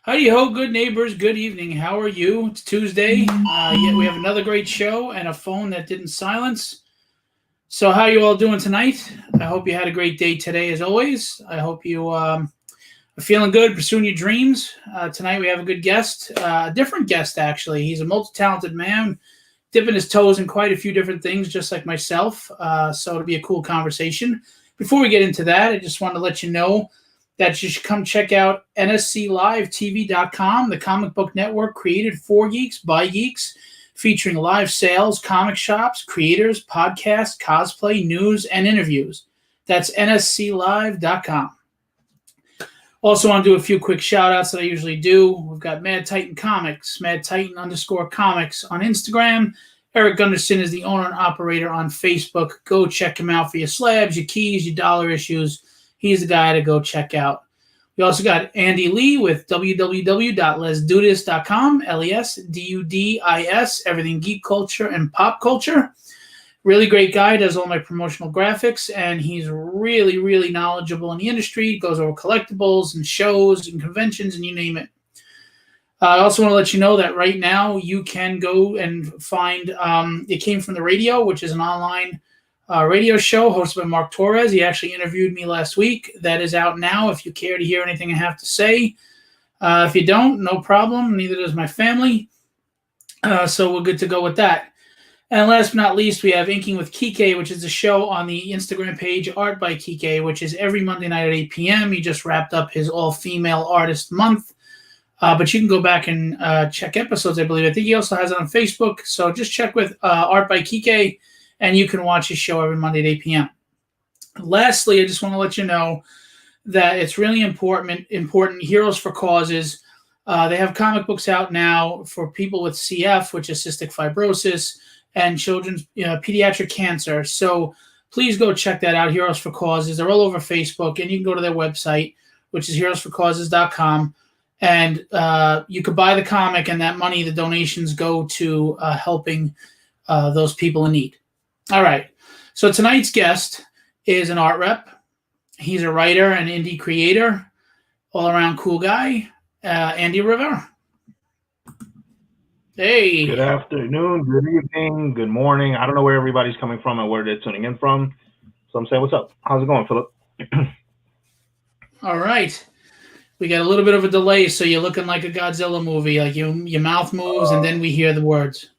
Howdy ho, good neighbors. Good evening. How are you? It's Tuesday. Yet we have another great show and a phone that didn't silence. So, how are you all doing tonight? I hope you had a great day today, as always. I hope you are feeling good, pursuing your dreams. Tonight we have a good guest, a different guest actually. He's a multi-talented man, dipping his toes in quite a few different things, just like myself. So it'll be a cool conversation. Before we get into that, I just wanted to let you know that you should come check out nsclivetv.com, the comic book network created for geeks by geeks, featuring live sales, comic shops, creators, podcasts, cosplay, news, and interviews. That's nsclive.com. Also want to do a few quick shout outs that I usually do. We've got Mad Titan Comics, Mad Titan _comics on Instagram. Eric Gunderson is the owner and operator on Facebook. Go check him out for your slabs, your keys, your dollar issues. He's the guy to go check out. We also got Andy Lee with www.lesdudis.com, LESDUDIS, everything geek culture and pop culture. Really great guy, does all my promotional graphics, and he's really, really knowledgeable in the industry. Goes over collectibles and shows and conventions and you name it. I also want to let you know that right now you can go and find It Came From the Radio, which is an online radio show hosted by Mark Torres. He actually interviewed me last week. That is out now if you care to hear anything I have to say. If you don't, no problem. Neither does my family. So we're good to go with that. And last but not least, we have Inking with Kike, which is a show on the Instagram page Art by Kike, which is every Monday night at 8 p.m. He just wrapped up his all-female artist month. But you can go back and check episodes, I believe. I think he also has it on Facebook. So just check with Art by Kike, and you can watch his show every Monday at 8 p.m. Lastly, I just want to let you know that it's really important Heroes for Causes. They have comic books out now for people with CF, which is cystic fibrosis, and children's pediatric cancer. So please go check that out, Heroes for Causes. They're all over Facebook, and you can go to their website, which is heroesforcauses.com. And you could buy the comic, and that money, the donations, go to helping those people in need. All right. So tonight's guest is an art rep. He's a writer and indie creator, all-around cool guy, Andy Rivera. Hey. Good afternoon, good evening, good morning. I don't know where everybody's coming from and where they're tuning in from. So I'm saying, what's up? How's it going, Philip? All right. We got a little bit of a delay, so you're looking like a Godzilla movie. Like your mouth moves, and then we hear the words.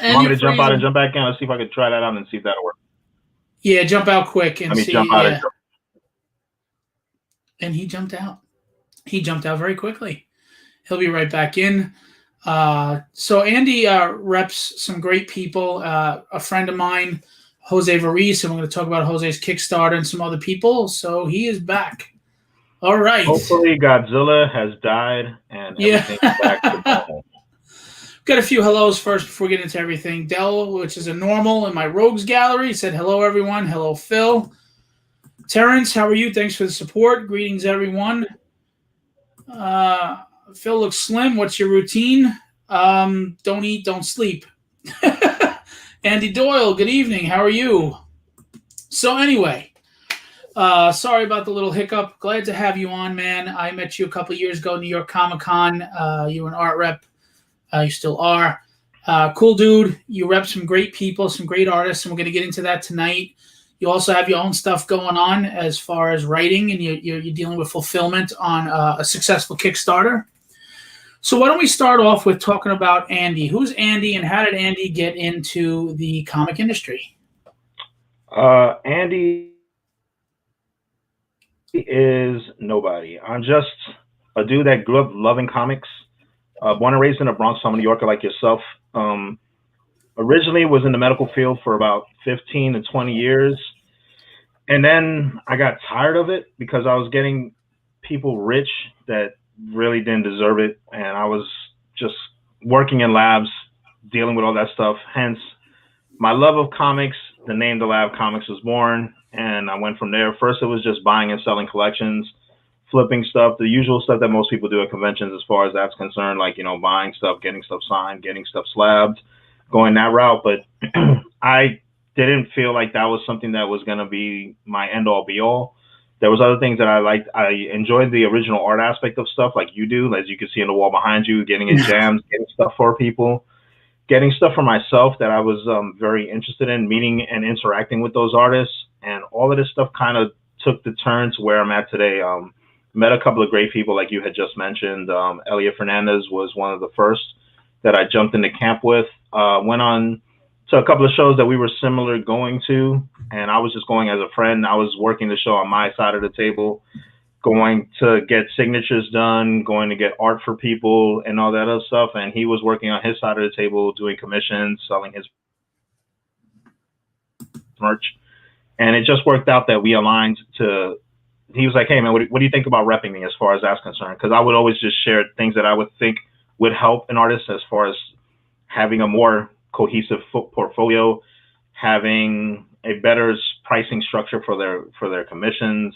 You want me to jump out and jump back in? Let's see if I can try that out and see if that'll work. Yeah, jump out quick and see. Jump out and he jumped out. He jumped out very quickly. He'll be right back in. So Andy reps some great people. A friend of mine, Jose Varese, and we're going to talk about Jose's Kickstarter and some other people. So he is back. All right. Hopefully Godzilla has died and everything's back to normal. Got a few hellos first before we get into everything. Dell, which is a normal in my Rogues Gallery, said hello, everyone. Hello, Phil. Terrence, how are you? Thanks for the support. Greetings, everyone. Phil looks slim. What's your routine? Don't eat, don't sleep. Andy Doyle, good evening. How are you? So anyway, sorry about the little hiccup. Glad to have you on, man. I met you a couple of years ago, New York Comic Con. You were an art rep. You still are. Cool dude. You rep some great people, some great artists, and we're going to get into that tonight. You also have your own stuff going on as far as writing, and you're dealing with fulfillment on a successful Kickstarter. So why don't we start off with talking about Andy? Who's Andy, and how did Andy get into the comic industry? Andy is nobody. I'm just a dude that grew up loving comics. Born and raised in the Bronx, so I'm a New Yorker like yourself. Originally was in the medical field for about 15 to 20 years. And then I got tired of it because I was getting people rich that really didn't deserve it. And I was just working in labs, dealing with all that stuff. Hence, my love of comics, the name The Lab Comics was born. And I went from there. First, it was just buying and selling collections, flipping stuff, the usual stuff that most people do at conventions as far as that's concerned, like, buying stuff, getting stuff signed, getting stuff slabbed, going that route. But I didn't feel like that was something that was going to be my end all be all. There was other things that I liked. I enjoyed the original art aspect of stuff like you do, as you can see on the wall behind you, getting in jams, getting stuff for people, getting stuff for myself that I was very interested in, meeting and interacting with those artists. And all of this stuff kind of took the turn to where I'm at today. Met a couple of great people like you had just mentioned. Elliot Fernandez was one of the first that I jumped into camp with. Went on to a couple of shows that we were similar going to, and I was just going as a friend. I was working the show on my side of the table, going to get signatures done, going to get art for people and all that other stuff. And he was working on his side of the table, doing commissions, selling his merch. And it just worked out that we aligned to, he was like, hey man, what do you think about repping me as far as that's concerned? Because I would always just share things that I would think would help an artist as far as having a more cohesive portfolio, having a better pricing structure for their commissions,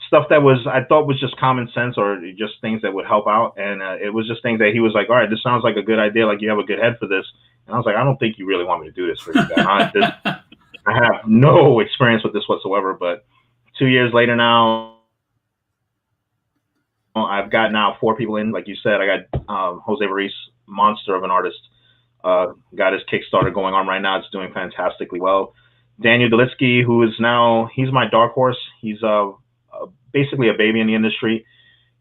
stuff that I thought was just common sense or just things that would help out. And it was just things that he was like, all right, this sounds like a good idea. Like you have a good head for this. And I was like, I don't think you really want me to do this for you guys. I have no experience with this whatsoever, but 2 years later now, I've got now 4 people in. Like you said, I got Jose Varese, monster of an artist. Got his Kickstarter going on right now. It's doing fantastically well. Daniel Delitsky, who is now, he's my dark horse. He's basically a baby in the industry.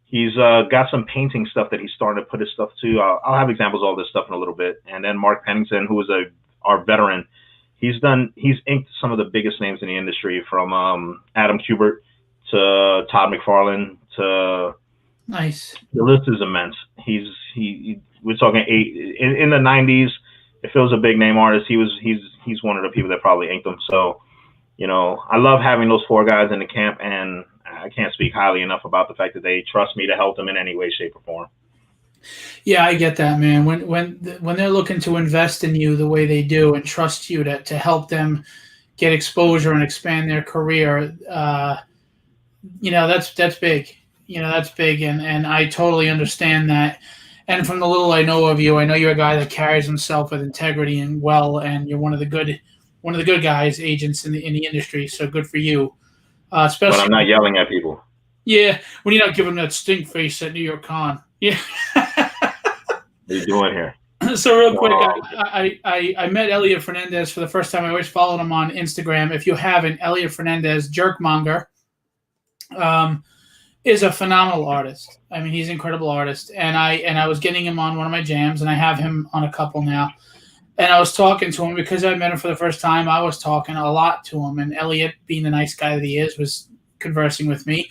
He's got some painting stuff that he's starting to put his stuff to. I'll have examples of all this stuff in a little bit. And then Mark Pennington, who is our veteran, he's inked some of the biggest names in the industry, from Adam Kubert to Todd McFarlane to, nice. The list is immense. We're talking in the 90s. If it was a big name artist, he's one of the people that probably inked them. So, I love having those 4 guys in the camp, and I can't speak highly enough about the fact that they trust me to help them in any way, shape, or form. Yeah, I get that, man. When they're looking to invest in you the way they do and trust you to help them get exposure and expand their career, that's big. That's big, and I totally understand that. And from the little I know of you, I know you're a guy that carries himself with integrity and you're one of the good guys, agents in the industry. So good for you. Especially, but I'm not yelling at people. Yeah, when you're not giving them that stink face at New York Con. Yeah. What are you doing here? So real quick, I met Elliot Fernandez for the first time. I always followed him on Instagram. If you haven't, Elliot Fernandez, Jerkmonger, is a phenomenal artist. I mean, he's an incredible artist. And I was getting him on one of my jams, and I have him on a couple now. And I was talking to him because I met him for the first time. I was talking a lot to him, and Elliot, being the nice guy that he is, was conversing with me.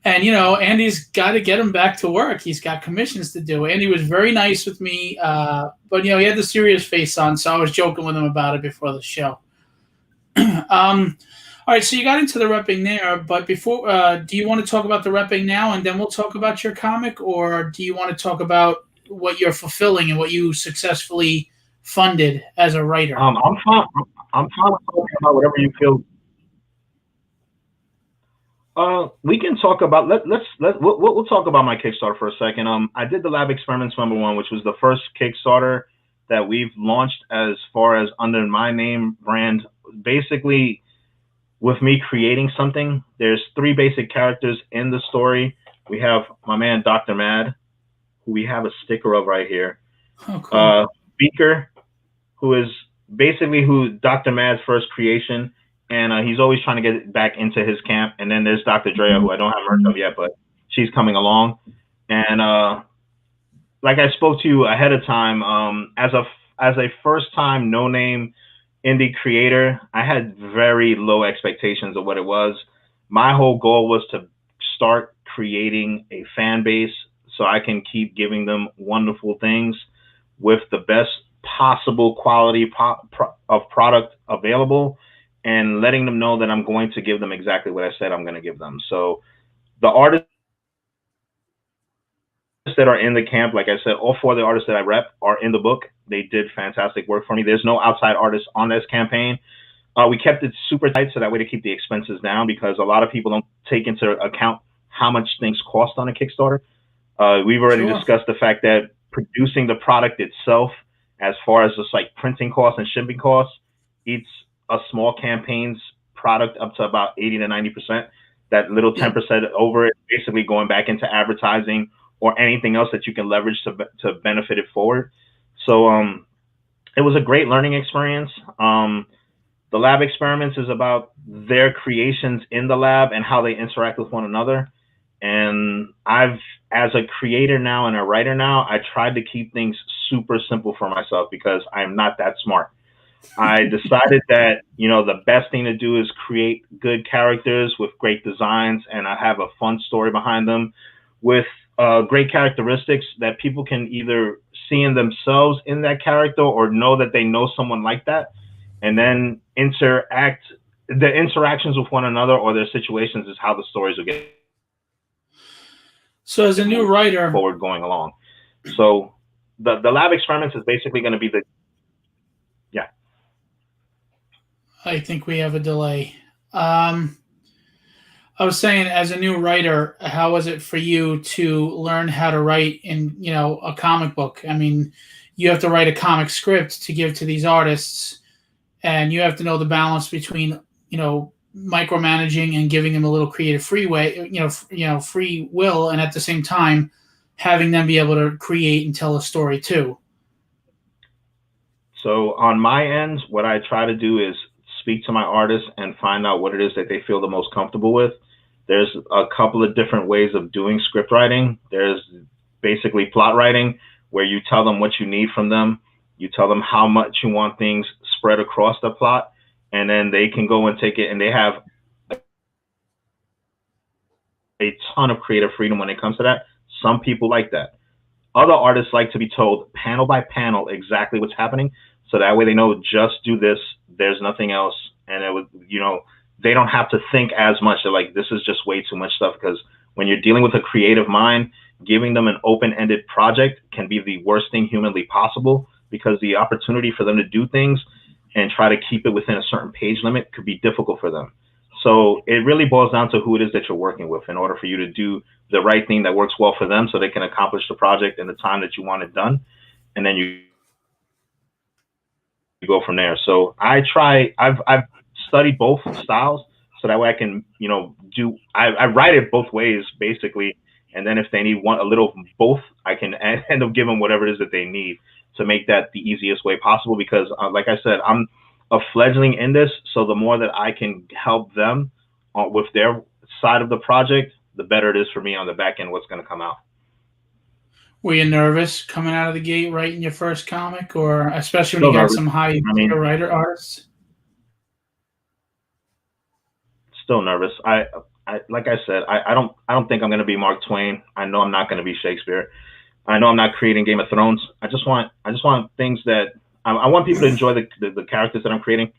And, Andy's got to get him back to work. He's got commissions to do. Andy was very nice with me, but, he had the serious face on, so I was joking with him about it before the show. All right, so you got into the repping there, but before, do you want to talk about the repping now, and then we'll talk about your comic, or do you want to talk about what you're fulfilling and what you successfully funded as a writer? I'm fine talking about whatever you feel. We can talk about we'll talk about my Kickstarter for a second. I did the Lab Experiments #1, which was the first Kickstarter that we've launched as far as under my name brand. Basically, with me creating something, there's 3 basic characters in the story. We have my man Dr. Mad, who we have a sticker of right here. Oh, cool. Beaker, who is basically Dr. Mad's first creation. And he's always trying to get back into his camp. And then there's Dr. Drea, who I don't have merch of yet, but she's coming along. And like I spoke to you ahead of time, as a first-time no-name indie creator, I had very low expectations of what it was. My whole goal was to start creating a fan base so I can keep giving them wonderful things with the best possible quality of product available, and letting them know that I'm going to give them exactly what I said I'm going to give them. So the artists that are in the camp, like I said, all 4 of the artists that I rep are in the book. They did fantastic work for me. There's no outside artists on this campaign. We kept it super tight so that way to keep the expenses down, because a lot of people don't take into account how much things cost on a Kickstarter. We've already discussed the fact that producing the product itself, as far as just like printing costs and shipping costs, eats a small campaign's product up to about 80 to 90%. that little 10% over it, basically going back into advertising or anything else that you can leverage to benefit it forward. So it was a great learning experience. The lab experiments is about their creations in the lab and how they interact with one another. And as a creator now and a writer now, I tried to keep things super simple for myself because I'm not that smart. I decided that, the best thing to do is create good characters with great designs, and I have a fun story behind them with great characteristics that people can either see in themselves in that character or know that they know someone like that, and then the interactions with one another or their situations is how the stories will get. So as a new writer, forward going along. So the lab experiments is basically going to be I think we have a delay. I was saying, as a new writer, how was it for you to learn how to write in, a comic book? I mean, you have to write a comic script to give to these artists, and you have to know the balance between, micromanaging and giving them a little creative free will, and at the same time, having them be able to create and tell a story too. So on my end, what I try to do is speak to my artists and find out what it is that they feel the most comfortable with. There's a couple of different ways of doing script writing. There's basically plot writing, where you tell them what you need from them. You tell them how much you want things spread across the plot, and then they can go and take it, and they have a ton of creative freedom when it comes to that. Some people like that. Other artists like to be told panel by panel exactly what's happening, so that way they know just do this, there's nothing else, and it would, they don't have to think as much. They're like, this is just way too much stuff, because when you're dealing with a creative mind, giving them an open-ended project can be the worst thing humanly possible, because the opportunity for them to do things and try to keep it within a certain page limit could be difficult for them. So it really boils down to who it is that you're working with in order for you to do the right thing that works well for them, so they can accomplish the project in the time that you want it done. And then you go from there. So I've studied both styles, so that way I can, I write it both ways basically. And then if they need a little of both, I can end up giving whatever it is that they need to make that the easiest way possible. Because like I said, I'm a fledgling in this. So the more that I can help them with their side of the project, the better it is for me on the back end, what's going to come out. Were you nervous coming out of the gate writing your first comic, or especially when you got some high writer artists? Still nervous. I like I said, I don't think I'm going to be Mark Twain. I know I'm not going to be Shakespeare. I know I'm not creating Game of Thrones. I just want things that I want people to enjoy the characters that I'm creating.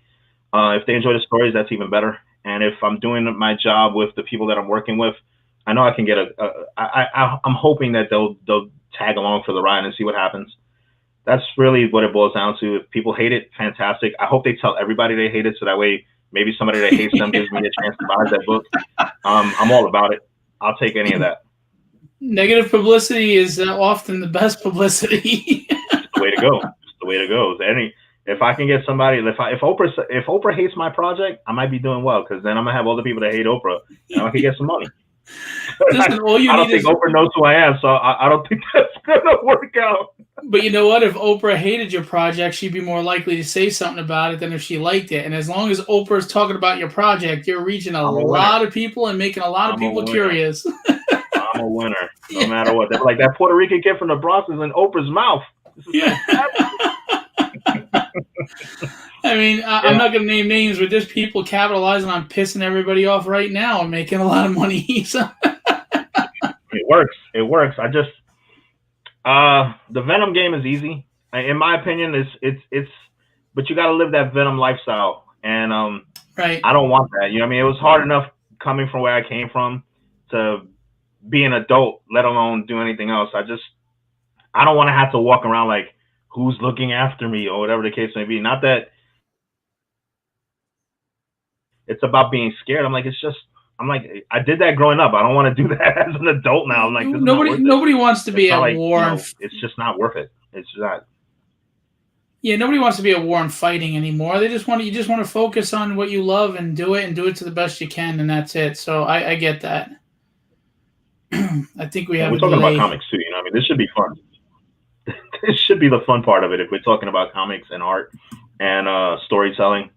If they enjoy the stories, that's even better. And if I'm doing my job with the people that I'm working with, I know I can get I'm hoping that they'll tag along for the ride and see what happens. That's really what it boils down to. If people hate it, fantastic. I hope they tell everybody they hate it, so that way maybe somebody that hates them gives me a chance to buy that book. I'm all about it. I'll take any of that. Negative publicity is often the best publicity. It's the way to go. It's the way to go. If I can get somebody, if Oprah hates my project, I might be doing well, because then I'm gonna have all the people that hate Oprah, and I can get some money. Listen, I don't think Oprah knows who I am, so I don't think that's gonna work out. But you know what? If Oprah hated your project, she'd be more likely to say something about it than if she liked it. And as long as Oprah's talking about your project, you're reaching a lot of people and making a lot of people curious. I'm a winner, no matter what. They're like, that Puerto Rican kid from the Bronx is in Oprah's mouth. Yeah. I mean, I'm not going to name names, but there's people capitalizing on pissing everybody off right now and making a lot of money. So. It works. It works. The Venom game is easy, in my opinion. It's, but you got to live that Venom lifestyle, and right. I don't want that. You know what I mean? It was hard enough coming from where I came from to be an adult, let alone do anything else. I don't want to have to walk around like, who's looking after me, or whatever the case may be. Not that it's about being scared. I'm like, I did that growing up. I don't want to do that as an adult now. I'm like, nobody wants to be at war. It's just not worth it. It's not. Yeah, nobody wants to be at war and fighting anymore. They just want to, you just want to focus on what you love and do it to the best you can, and that's it. So I get that. I think we And have we're a talking about delay. comics too. I mean, this should be fun. This should be the fun part of it if we're talking about comics and art and storytelling.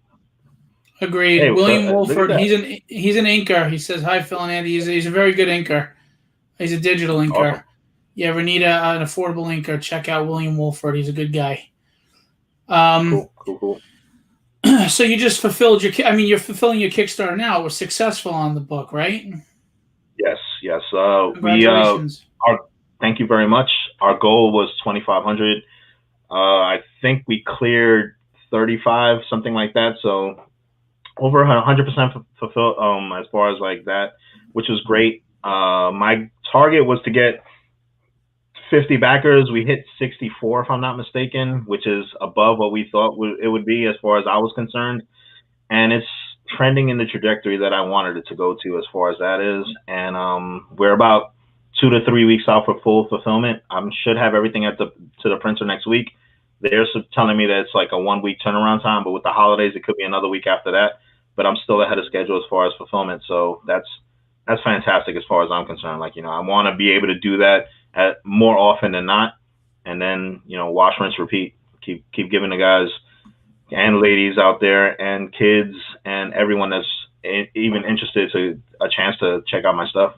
Agreed. Hey, William look at Wolford, that. he's an inker. He says hi, Phil and Andy. He's a very good inker. He's a digital Awesome. inker. You ever need an affordable inker? Check out William Wolford. He's a good guy. Um, Cool, cool, cool. so you just fulfilled your. I mean, you're fulfilling your Kickstarter now. It was successful on the book, right? Yes, yes. Congratulations. Our thank you very much. Our goal was 2,500. I think we cleared 35, something like that. So over 100% fulfilled. As far as like that, which was great. My target was to get 50 backers. We hit 64, if I'm not mistaken, which is above what we thought it would be as far as I was concerned. And it's trending in the trajectory that I wanted it to go to as far as that is. And we're about 2 to 3 weeks out for full fulfillment. I should have everything to the printer next week. They're telling me that it's like a 1 week turnaround time, but with the holidays, it could be another week after that. But I'm still ahead of schedule as far as fulfillment. So that's fantastic as far as I'm concerned. Like, I want to be able to do that more often than not. And then, wash, rinse, repeat. Keep giving the guys and ladies out there and kids and everyone that's even interested to a chance to check out my stuff.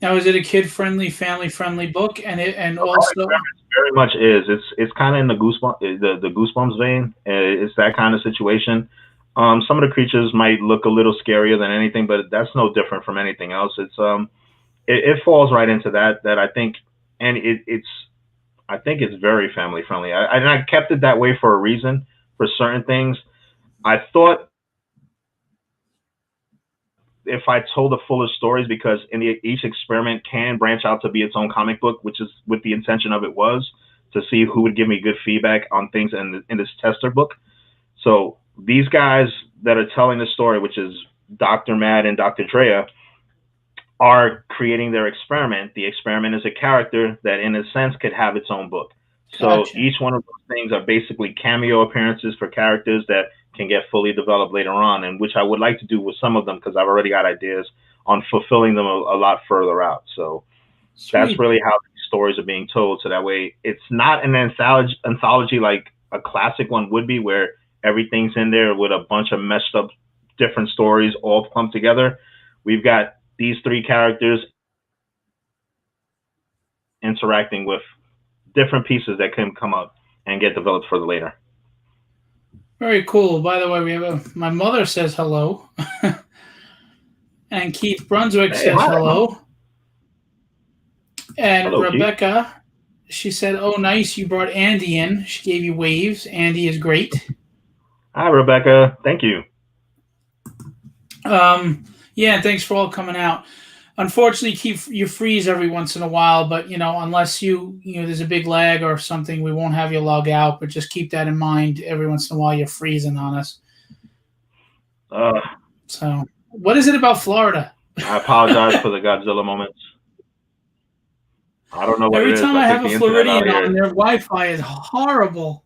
Now, is it a kid-friendly, family-friendly book? And also, Very much is. It's kind of in the Goosebumps vein. It's that kind of situation. Some of the creatures might look a little scarier than anything, but that's no different from anything else. It falls right into that I think, and I think it's very family friendly. And I kept it that way for a reason. For certain things, I thought if I told the fuller stories, because each experiment can branch out to be its own comic book, which is what the intention of it was, to see who would give me good feedback on things in this tester book. So these guys that are telling the story, which is Dr. Mad and Dr. Drea, are creating their experiment. The experiment is a character that, in a sense, could have its own book. So gotcha. each one of those things are basically cameo appearances for characters that can get fully developed later on, and which I would like to do with some of them because I've already got ideas on fulfilling them a lot further out. So that's Sweet. really how these stories are being told. So that way it's not an anthology like a classic one would be, where everything's in there with a bunch of messed up different stories all clumped together. We've got these three characters interacting with different pieces that can come up and get developed further later. Very cool. By the way, we have my mother says hello, and Keith Brunswick Hey, says hi. hello, and Hello, Keith. Rebecca, she said, "Oh, nice, you brought Andy in." She gave you waves. Andy is great. Hi, Rebecca. Thank you. Yeah, thanks for all coming out. Unfortunately, Keith, you freeze every once in a while, but unless there's a big lag or something, we won't have you log out. But just keep that in mind. Every once in a while, you're freezing on us. So, what is it about Florida? I apologize for the Godzilla moments. I don't know what it Every is. time I I think have a the internet out Floridian here on, is their Wi-Fi is horrible.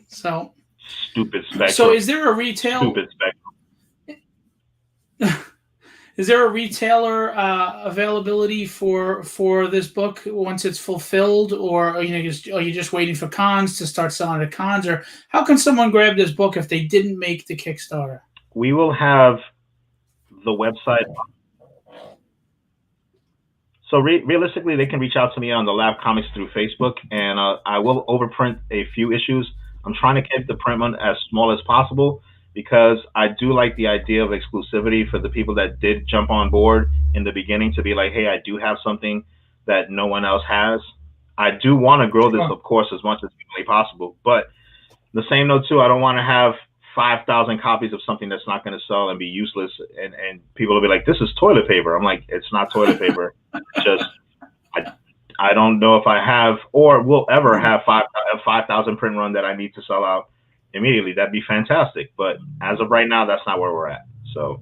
So, stupid so spectrum. is there a retail? Stupid spectrum. Is there a retailer availability for this book once it's fulfilled, or are you just waiting for cons to start selling at cons, or how can someone grab this book if they didn't make the Kickstarter? We will have the website. So realistically, they can reach out to me on the Lab Comics through Facebook, and I will overprint a few issues. I'm trying to keep the print run as small as possible because I do like the idea of exclusivity for the people that did jump on board in the beginning to be like, hey, I do have something that no one else has. I do want to grow this, Sure. of course, as much as humanly possible. But the same note, too, I don't want to have 5,000 copies of something that's not going to sell and be useless, and people will be like, this is toilet paper. I'm like, it's not toilet paper. It's just I don't know if I have or will ever have 5,000 print run that I need to sell out immediately. That'd be fantastic. But as of right now, that's not where we're at. So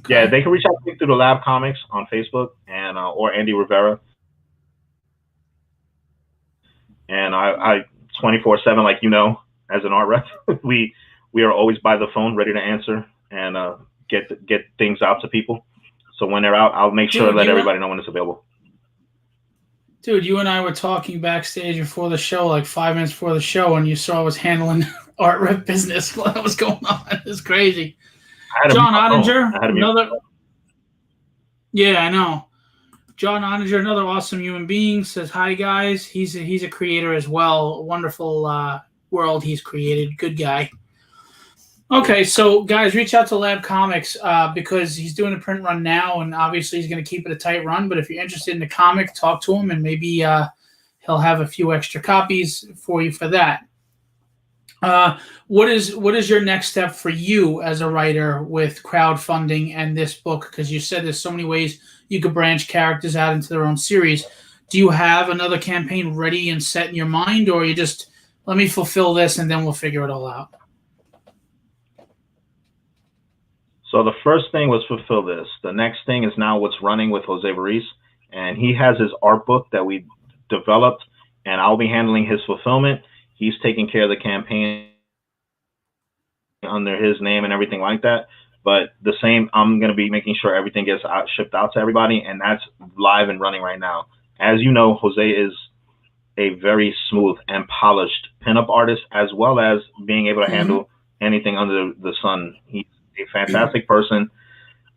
yeah, they can reach out to me through the Lab Comics on Facebook and or Andy Rivera. And I 24/7, like, as an art rep, we are always by the phone, ready to answer and get things out to people. So when they're out, I'll make sure to let everybody know when it's available. Dude, you and I were talking backstage before the show, like 5 minutes before the show, and you saw I was handling art rep business. What was going on? It's crazy. John Ottinger, another. Yeah, I know. John Ottinger, another awesome human being, says hi, guys. He's a creator as well. A wonderful world he's created. Good guy. Okay, so guys, reach out to Lab Comics because he's doing a print run now, and obviously he's going to keep it a tight run. But if you're interested in the comic, talk to him, and maybe he'll have a few extra copies for you for that. What is your next step for you as a writer with crowdfunding and this book? Because you said there's so many ways you could branch characters out into their own series. Do you have another campaign ready and set in your mind, or you just let me fulfill this and then we'll figure it all out? So the first thing was fulfill this. The next thing is now what's running with Jose Varese, and he has his art book that we developed, and I'll be handling his fulfillment. He's taking care of the campaign under his name and everything like that. But the same, I'm going to be making sure everything gets shipped out to everybody, and that's live and running right now. As you know, Jose is a very smooth and polished pinup artist, as well as being able to handle anything under the sun. He's a fantastic person,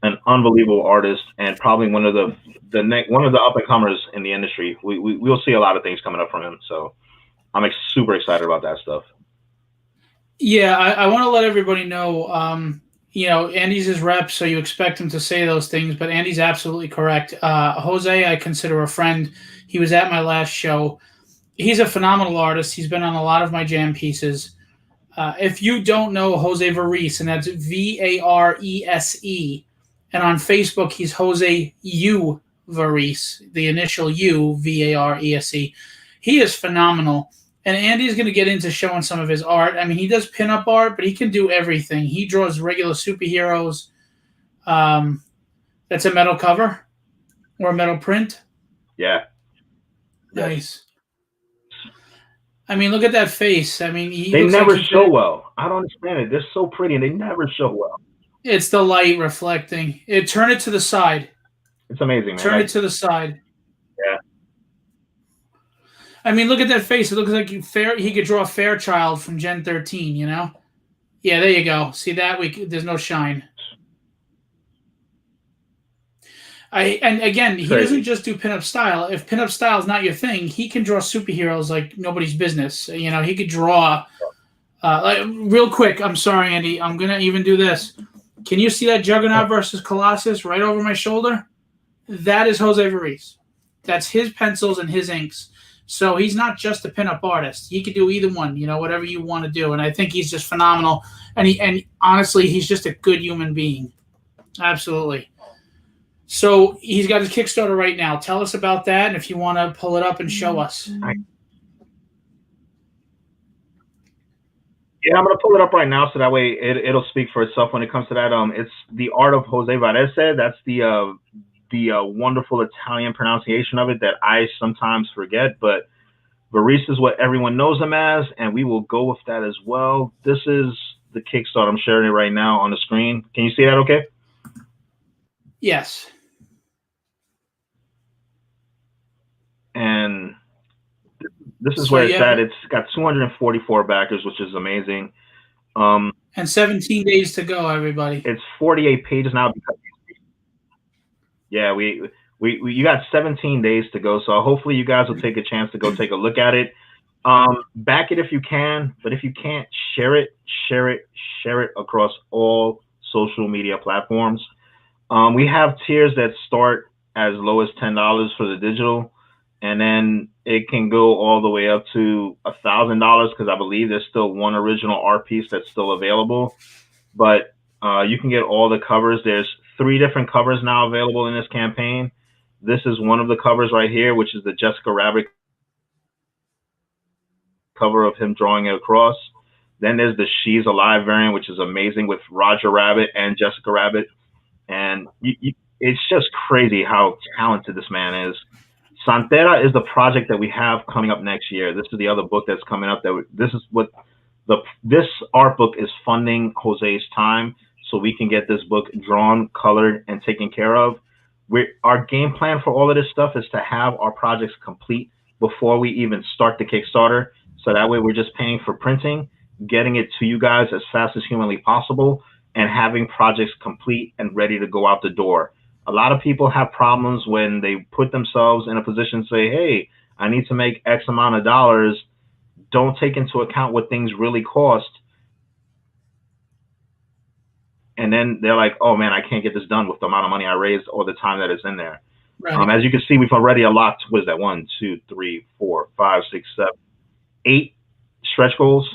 an unbelievable artist, and probably one of the up and comers in the industry. We'll see a lot of things coming up from him. So I'm super excited about that stuff. Yeah, I want to let everybody know, Andy's his rep, so you expect him to say those things, but Andy's absolutely correct. Jose, I consider a friend. He was at my last show. He's a phenomenal artist. He's been on a lot of my jam pieces. If you don't know Jose Varese, and that's Varese, and on Facebook, he's Jose U Varese, the initial U, Varese. He is phenomenal. And Andy's going to get into showing some of his art. I mean, he does pinup art, but he can do everything. He draws regular superheroes. That's a metal cover or a metal print. Yeah. Nice. I mean, look at that face. I mean, they never show well. I don't understand it. They're so pretty, and they never show well. It's the light reflecting. Turn it to the side. It's amazing, man. Turn it to the side. Yeah. I mean, look at that face. It looks like he could draw a Fairchild from Gen 13, you know? Yeah, there you go. See that? There's no shine. And again, he doesn't just do pinup style. If pinup style is not your thing, he can draw superheroes like nobody's business. You know, he could draw. Real quick, I'm sorry, Andy. I'm going to even do this. Can you see that Juggernaut versus Colossus right over my shoulder? That is Jose Varese. That's his pencils and his inks. So he's not just a pinup artist. He could do either one, whatever you want to do. And I think he's just phenomenal. And honestly, he's just a good human being. Absolutely. So he's got his Kickstarter right now. Tell us about that, and if you want to pull it up and show us. Yeah, I'm going to pull it up right now so that way it'll speak for itself when it comes to that. It's The Art of Jose Varese. That's the wonderful Italian pronunciation of it that I sometimes forget, but Varese is what everyone knows him as, and we will go with that as well. This is the Kickstarter. I'm sharing it right now on the screen. Can you see that okay? Yes. And this is where it's at. It's got 244 backers, which is amazing. And 17 days to go, everybody. It's 48 pages now. Yeah, you got 17 days to go, so hopefully you guys will take a chance to go take a look at it. Back it if you can, but if you can't, share it across all social media platforms. We have tiers that start as low as $10 for the digital, and then it can go all the way up to $1,000 because I believe there's still one original art piece that's still available. But you can get all the covers. There's 3 different covers now available in this campaign. This is one of the covers right here, which is the Jessica Rabbit cover of him drawing it across. Then there's the She's Alive variant, which is amazing with Roger Rabbit and Jessica Rabbit. And it's just crazy how talented this man is. Santera is the project that we have coming up next year. This is the other book that's coming up. This is what this art book is funding Jose's time, so we can get this book drawn, colored, and taken care of. Our game plan for all of this stuff is to have our projects complete before we even start the Kickstarter. So that way we're just paying for printing, getting it to you guys as fast as humanly possible, and having projects complete and ready to go out the door. A lot of people have problems when they put themselves in a position to say, hey, I need to make X amount of dollars. Don't take into account what things really cost. And then they're like, oh man, I can't get this done with the amount of money I raised or the time that is in there. Right. As you can see, we've already unlocked, what is that? 1, 2, 3, 4, 5, 6, 7, 8 stretch goals.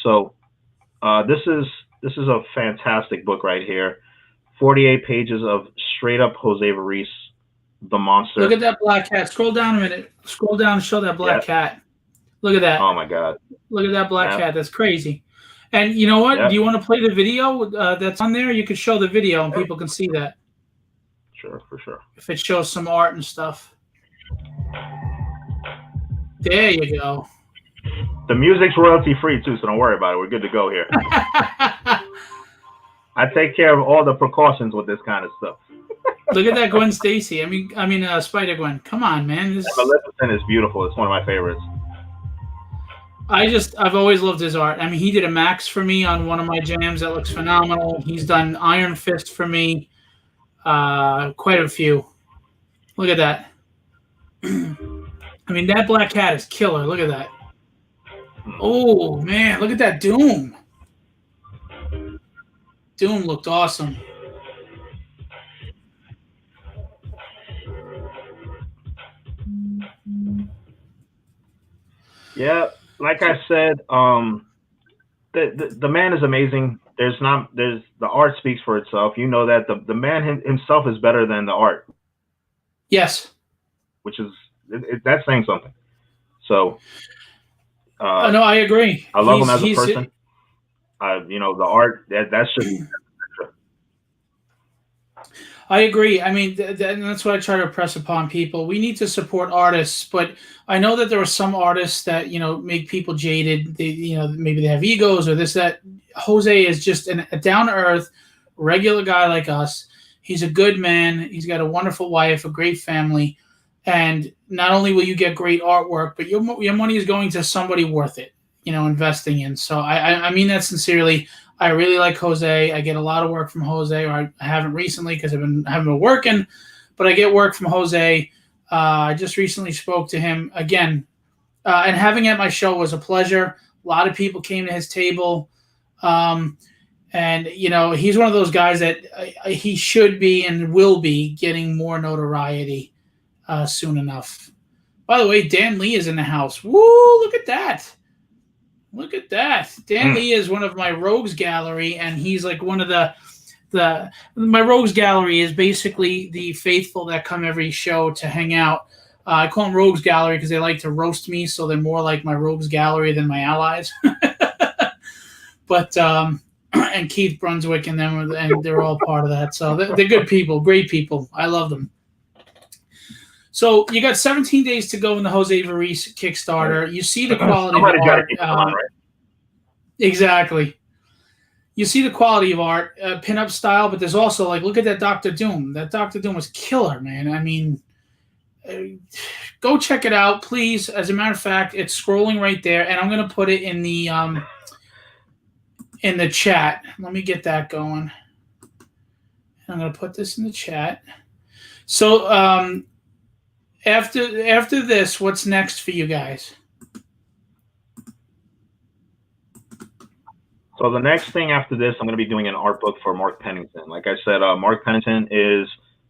So this is a fantastic book right here. 48 pages of straight up Jose Varese, the monster. Look at that black cat. Scroll down a minute. Scroll down and show that black cat. Look at that. Oh my God. Look at that black cat. That's crazy. And you know what? Yep. Do you want to play the video that's on there? You could show the video and people can see that. Sure, for sure. If it shows some art and stuff. There you go. The music's royalty free too, so don't worry about it. We're good to go here. I take care of all the precautions with this kind of stuff. Look at that Gwen Stacy. I mean, Spider-Gwen. Come on, man. Maleficent is beautiful. It's one of my favorites. I've always loved his art. I mean, he did a Max for me on one of my jams that looks phenomenal. He's done Iron Fist for me. Quite a few. Look at that. I mean, that black cat is killer. Look at that. Oh, man. Look at that Doom. Doom looked awesome. Yeah, like I said, the man is amazing. There's the art speaks for itself. You know that the man himself is better than the art. Yes. Which is that's saying something. So. No, I agree. I love him as a person. The art that's just. I agree. I mean, that's what I try to press upon people. We need to support artists, but I know that there are some artists that make people jaded. They, maybe they have egos or this, that. Jose is just a down to earth, regular guy like us. He's a good man. He's got a wonderful wife, a great family, and not only will you get great artwork, but your money is going to somebody worth it. Investing in. So I mean that sincerely. I really like Jose. I get a lot of work from Jose, or I haven't recently because I haven't been working, but I get work from Jose. I just recently spoke to him again, and having him at my show was a pleasure. A lot of people came to his table, and he's one of those guys that he should be and will be getting more notoriety soon enough. By the way, Dan Lee is in the house. Woo! Look at that. Look at that. Dan Lee is one of my Rogues Gallery, and he's like one of my Rogues Gallery is basically the faithful that come every show to hang out. I call them Rogues Gallery because they like to roast me, so they're more like my Rogues Gallery than my allies. But and Keith Brunswick and them, and they're all part of that. So they're good people, great people. I love them. So you got 17 days to go in the Jose Varese Kickstarter. You see the quality of art. Right? Exactly. You see the quality of art, pinup style, but there's also look at that Dr. Doom. That Dr. Doom was killer, man. I mean, go check it out, please. As a matter of fact, it's scrolling right there, and I'm going to put it in the chat. Let me get that going. I'm going to put this in the chat. So, After this, what's next for you guys? So the next thing after this, I'm going to be doing an art book for Mark Pennington. Like I said, Mark Pennington is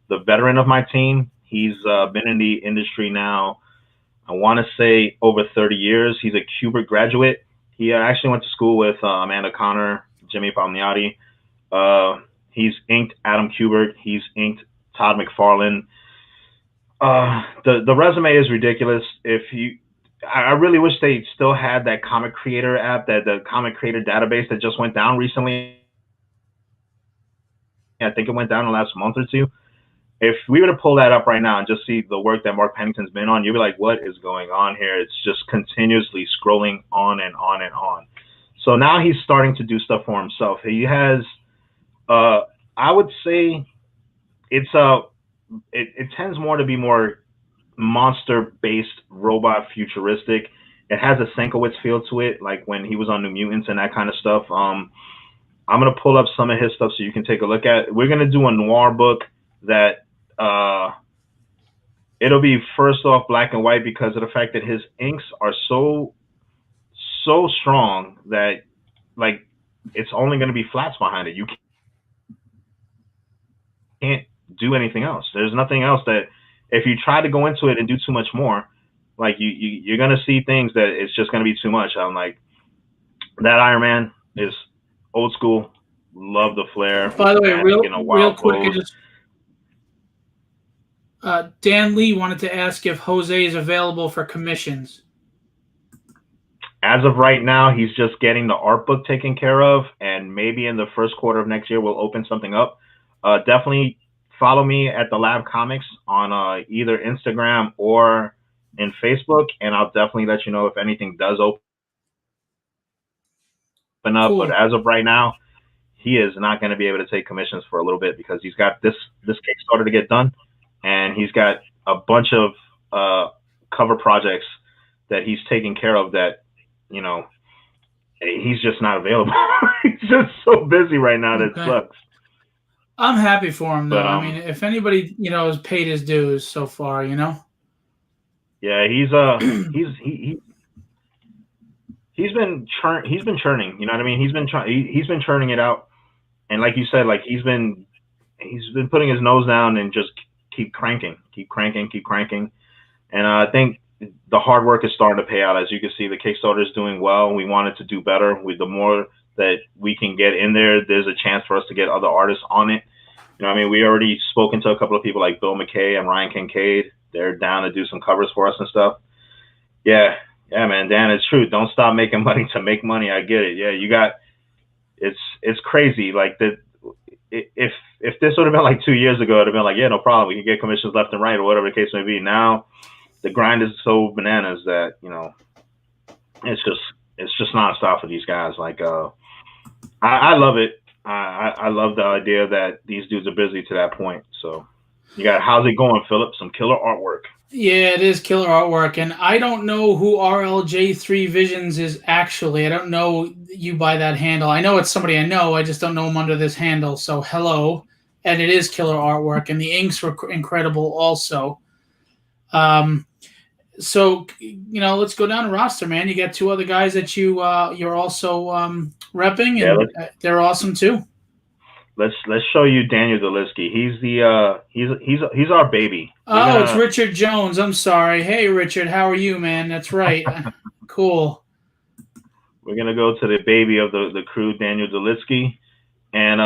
the veteran of my team. He's been in the industry now, I want to say over 30 years. He's a Kubert graduate. He actually went to school with Amanda Connor, Jimmy Palmiotti. He's inked Adam Kubert. He's inked Todd McFarlane. The resume is ridiculous. I really wish they still had that Comic Creator app, the Comic Creator database that just went down recently. I think it went down in the last month or two. if we were to pull that up right now and just see the work that Mark Pennington's been on, you'd be like, what is going on here? It's just continuously scrolling on and on and on. So now he's starting to do stuff for himself. He has, I would say, it tends more to be more monster-based, robot, futuristic. It has a Sienkiewicz feel to it, like when he was on New Mutants and that kind of stuff. I'm gonna pull up some of his stuff so you can take a look at it. We're gonna do a noir book that it'll be first off black and white because of the fact that his inks are so strong that like it's only going to be flats behind it. You can't do anything else. There's nothing else that if you try to go into it and do too much more, like you're going to see things that it's just going to be too much. I'm like, that Iron Man is old school. Love the flair. By the way, real quick, Dan Lee wanted to ask if Jose is available for commissions. As of right now, he's just getting the art book taken care of, and maybe in the first quarter of next year, we'll open something up. Definitely follow me at the Lab Comics on either Instagram or in Facebook, and I'll definitely let you know if anything does open up. Cool. But as of right now, he is not going to be able to take commissions for a little bit because he's got this Kickstarter to get done, and he's got a bunch of cover projects that he's taking care of that, you know, he's just not available. He's just so busy right now that sucks. I'm happy for him, though. But, I mean, if anybody, you know, has paid his dues so far, you know. Yeah, he's been churning. You know what I mean? He's been churning it out, and like you said, like he's been putting his nose down and just keep cranking. And I think the hard work is starting to pay out. As you can see, the Kickstarter is doing well. We want it to do better. The more that we can get in there, there's a chance for us to get other artists on it. You know what I mean? We already spoken to a couple of people like Bill McKay and Ryan Kincaid. They're down to do some covers for us and stuff. Yeah, man, Dan, it's true. Don't stop making money to make money. I get it. Yeah, it's crazy. Like that. If this would have been like 2 years ago, it'd have been like, yeah, no problem. We can get commissions left and right or whatever the case may be. Now the grind is so bananas that, you know, it's just nonstop for these guys. Like, I love it. I love the idea that these dudes are busy to that point. So you got, how's it going, Philip? Some killer artwork. Yeah, it is killer artwork. And I don't know who RLJ3 Visions is actually. I don't know you by that handle. I know it's somebody I know. I just don't know him under this handle. So hello. And it is killer artwork. And the inks were incredible also. So, you know, let's go down the roster, man. You got two other guys that you're also repping, and they're awesome too. Let's show you Daniel Deliski. He's our baby. It's Richard Jones. I'm sorry. Hey, Richard, how are you, man? That's right. Cool. We're gonna go to the baby of the crew, Daniel Deliski, and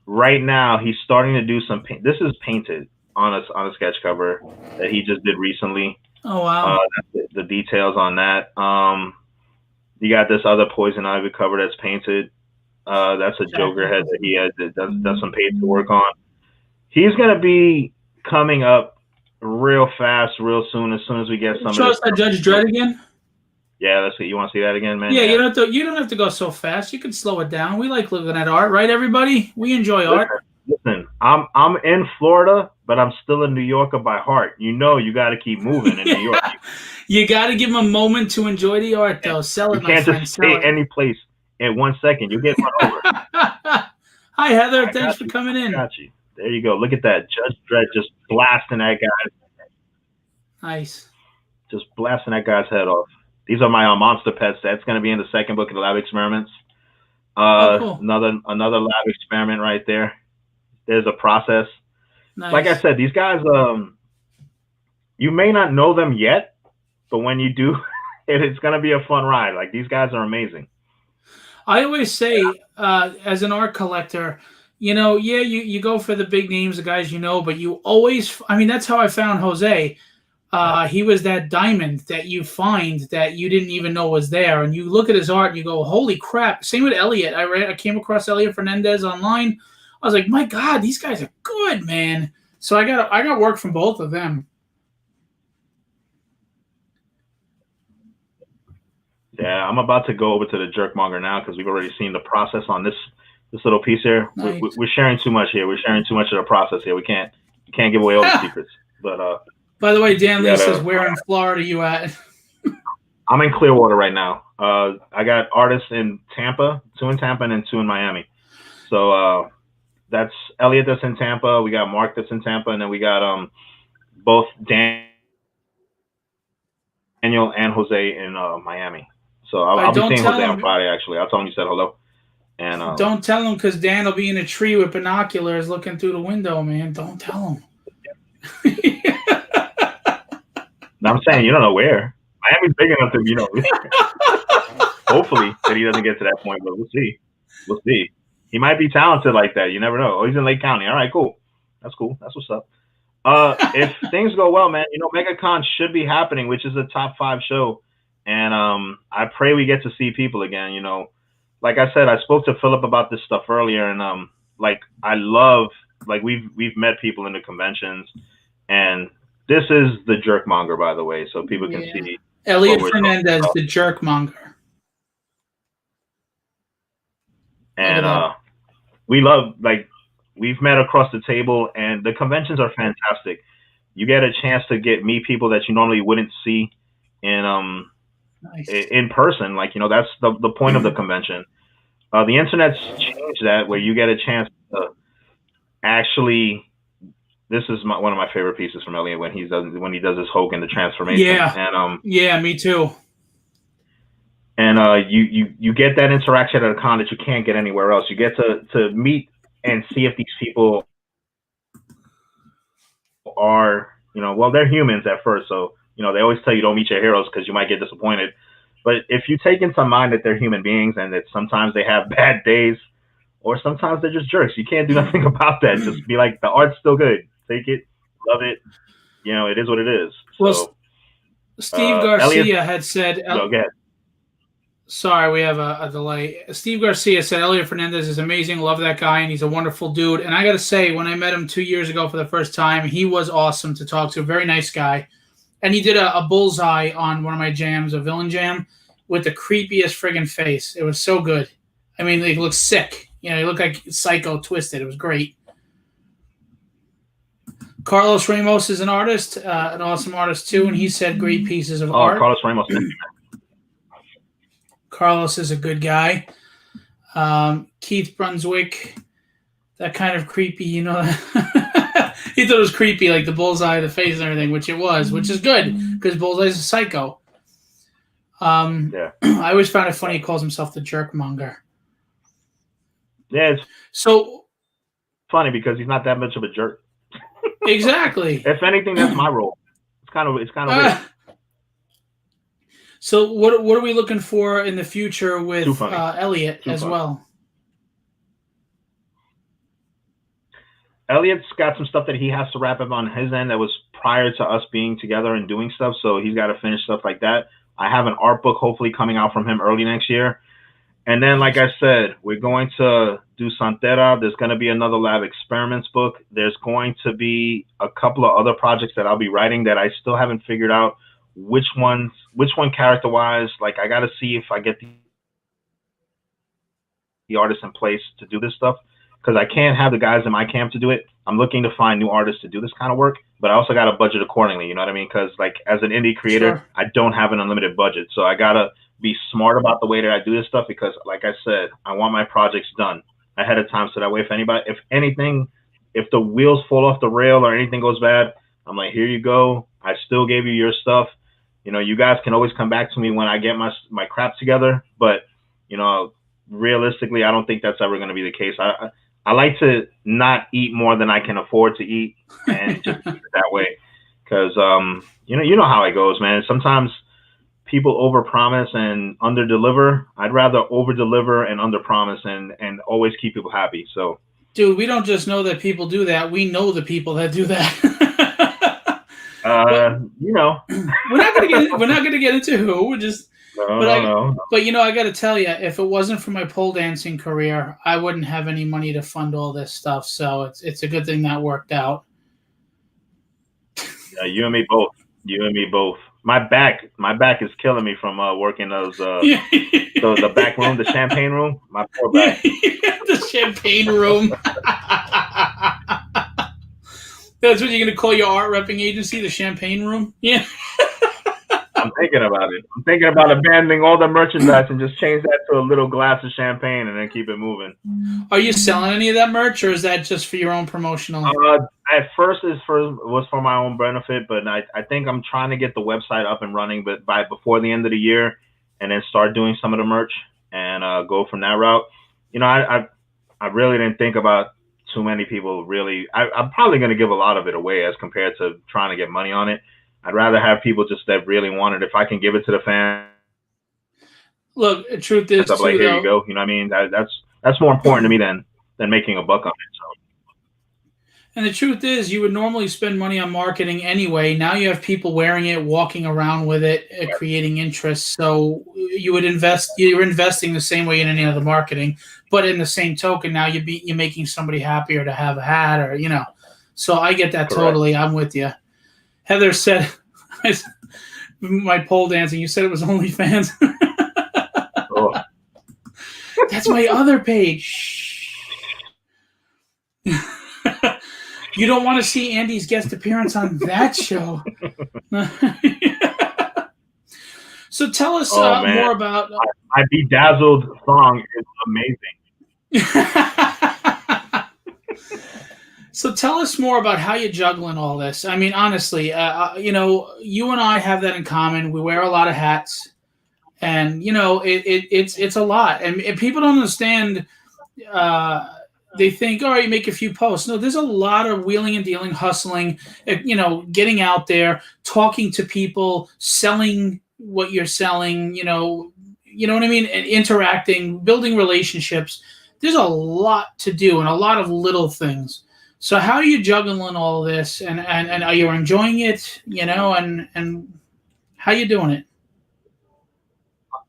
right now he's starting to do some. This is painted on a sketch cover that he just did recently. Oh wow! The details on that. You got this other Poison Ivy cover that's painted. That's a Joker head that he has that does some paint to work on. He's gonna be coming up real fast, real soon. As soon as we get some. Show us that Judge Dredd again. Yeah, let's see. You want to see that again, man? Yeah, you don't have to go so fast. You can slow it down. We like looking at art, right? Everybody, we enjoy art. Listen, I'm in Florida, but I'm still a New Yorker by heart. You know, you got to keep moving in New York. You got to give them a moment to enjoy the art, though. Sell it, my friend. You can't just stay any place in 1 second. You get run over. Hi, Heather. Thanks for coming in. Got you. There you go. Look at that. Judge Dredd just blasting that guy. Nice. Just blasting that guy's head off. These are my monster pets. That's going to be in the second book of the Lab Experiments. Cool. Another lab experiment right there. There's a process. Nice. Like I said, these guys, you may not know them yet, but when you do, it's going to be a fun ride. Like, these guys are amazing. I always say, as an art collector, you know, yeah, you go for the big names, the guys you know, but you always, I mean, that's how I found Jose. He was that diamond that you find that you didn't even know was there. And you look at his art and you go, holy crap. Same with Elliot. I came across Elliot Fernandez online. I was like, my God, these guys are good, man. So I got work from both of them. Yeah, I'm about to go over to the Jerkmonger now because we've already seen the process on this little piece here. Nice. We're sharing too much here. We're sharing too much of the process here. We can't give away all the secrets. But by the way, Dan Lee says, "Where in Florida you at?" I'm in Clearwater right now. I got artists in Tampa, 2 in Tampa, and then 2 in Miami. So that's Elliot that's in Tampa. We got Mark that's in Tampa, and then we got both Daniel and Jose in Miami. So I'll be seeing Jose on Friday. Actually, I'll tell him you said hello. And don't tell him because Dan will be in a tree with binoculars looking through the window, man. Don't tell him. I'm saying you don't know where. Miami's big enough to, hopefully that he doesn't get to that point, but we'll see. We'll see. He might be talented like that. You never know. Oh, he's in Lake County. All right, cool. That's cool. That's what's up. If things go well, man, MegaCon should be happening, which is a top 5 show. And I pray we get to see people again. Like I said, I spoke to Philip about this stuff earlier, and I love we've met people in the conventions, and this is the Jerkmonger, by the way, so people can see Elliot Fernandez, the Jerkmonger. And we love we've met across the table, and the conventions are fantastic. You get a chance to meet people that you normally wouldn't see in person. That's the point of the convention. The internet's changed that, where you get a chance to actually. This is one of my favorite pieces from Elliot when he does his Hogan, the transformation. Yeah. And me too. And you get that interaction at a con that you can't get anywhere else. You get to meet and see if these people are, they're humans at first. So, they always tell you don't meet your heroes because you might get disappointed. But if you take into mind that they're human beings and that sometimes they have bad days or sometimes they're just jerks, you can't do nothing about that. Just be like, the art's still good. Take it, love it. It is what it is. Well, so, Steve Garcia had said. Go ahead. Sorry, we have a delay. Steve Garcia said Elliot Fernandez is amazing. Love that guy, and he's a wonderful dude. And I got to say, when I met him 2 years ago for the first time, he was awesome to talk to. Very nice guy. And he did a bullseye on one of my jams, a villain jam, with the creepiest friggin' face. It was so good. I mean, he looked sick. He looked like Psycho twisted. It was great. Carlos Ramos is an artist, an awesome artist too, and he said great pieces of art. Carlos Ramos. Carlos is a good guy. Keith Brunswick, that kind of creepy, he thought it was creepy, like the bullseye, the face and everything, which it was, which is good because Bullseye's a psycho. I always found it funny he calls himself the Jerkmonger. Yeah, it's so funny because he's not that much of a jerk. Exactly. If anything, that's my role. It's kind of weird. So what are we looking for in the future with Elliot as well? Elliot's got some stuff that he has to wrap up on his end that was prior to us being together and doing stuff, so he's got to finish stuff like that. I have an art book hopefully coming out from him early next year. And then, like I said, we're going to do Santera. There's going to be another Lab Experiments book. There's going to be a couple of other projects that I'll be writing that I still haven't figured out which one character-wise. I got to see if I get the artists in place to do this stuff, because I can't have the guys in my camp to do it. I'm looking to find new artists to do this kind of work, but I also got to budget accordingly. You know what I mean? Because, as an indie creator, sure, I don't have an unlimited budget. So I got to be smart about the way that I do this stuff because, like I said, I want my projects done ahead of time so that way if the wheels fall off the rail or anything goes bad, I'm like, here you go. I still gave you your stuff. You guys can always come back to me when I get my crap together. But, realistically, I don't think that's ever going to be the case. I like to not eat more than I can afford to eat and just keep it that way. Because, you know how it goes, man. Sometimes people overpromise and underdeliver. I'd rather overdeliver and underpromise and always keep people happy. So, dude, we don't just know that people do that. We know the people that do that. we're not gonna get into who. We're just. No. But I got to tell you, if it wasn't for my pole dancing career, I wouldn't have any money to fund all this stuff. So it's a good thing that worked out. You and me both. You and me both. My back is killing me from working those Yeah. the back room, the champagne room. My poor Yeah, back. the champagne room. That's what you're gonna call your art repping agency, the champagne room. Yeah. I'm thinking about it. I'm thinking about abandoning all the merchandise and just change that to a little glass of champagne and then keep it moving. Are you selling any of that merch, or is that just for your own promotional? At first, was for my own benefit, but I think I'm trying to get the website up and running, but by before the end of the year, and then start doing some of the merch and go from that route. You know, I really didn't think about too many people really. I'm probably going to give a lot of it away as compared to trying to get money on it. I'd rather have people just that really want it. If I can give it to the fans, Look, the truth is I'm like, too, here you though. go. You know what I mean? That's more important to me than making a buck on it. So And the truth is, you would normally spend money on marketing anyway. Now you have people wearing it, walking around with it, creating interest. So you would invest. You're investing the same way in any other marketing, but in the same token, now you're making somebody happier to have a hat, or you know. So I get that correct. totally. I'm with you. Heather said, "My pole dancing." You said it was OnlyFans. Oh, That's my other page. Shh. You don't want to see Andy's guest appearance on that show. So tell us oh man, more about. my bedazzled song is amazing. So tell us more about how you're juggling all this. I mean, honestly, you know, you and I have that in common. We wear a lot of hats, and you know, it's a lot, and people don't understand. Uh, they think, oh, you make a few posts. No, there's a lot of wheeling and dealing, hustling, you know, getting out there, talking to people, selling what you're selling, you know what I mean? And interacting, building relationships. There's a lot to do and a lot of little things. So how are you juggling all this and are you enjoying it, you know, and how you doing it?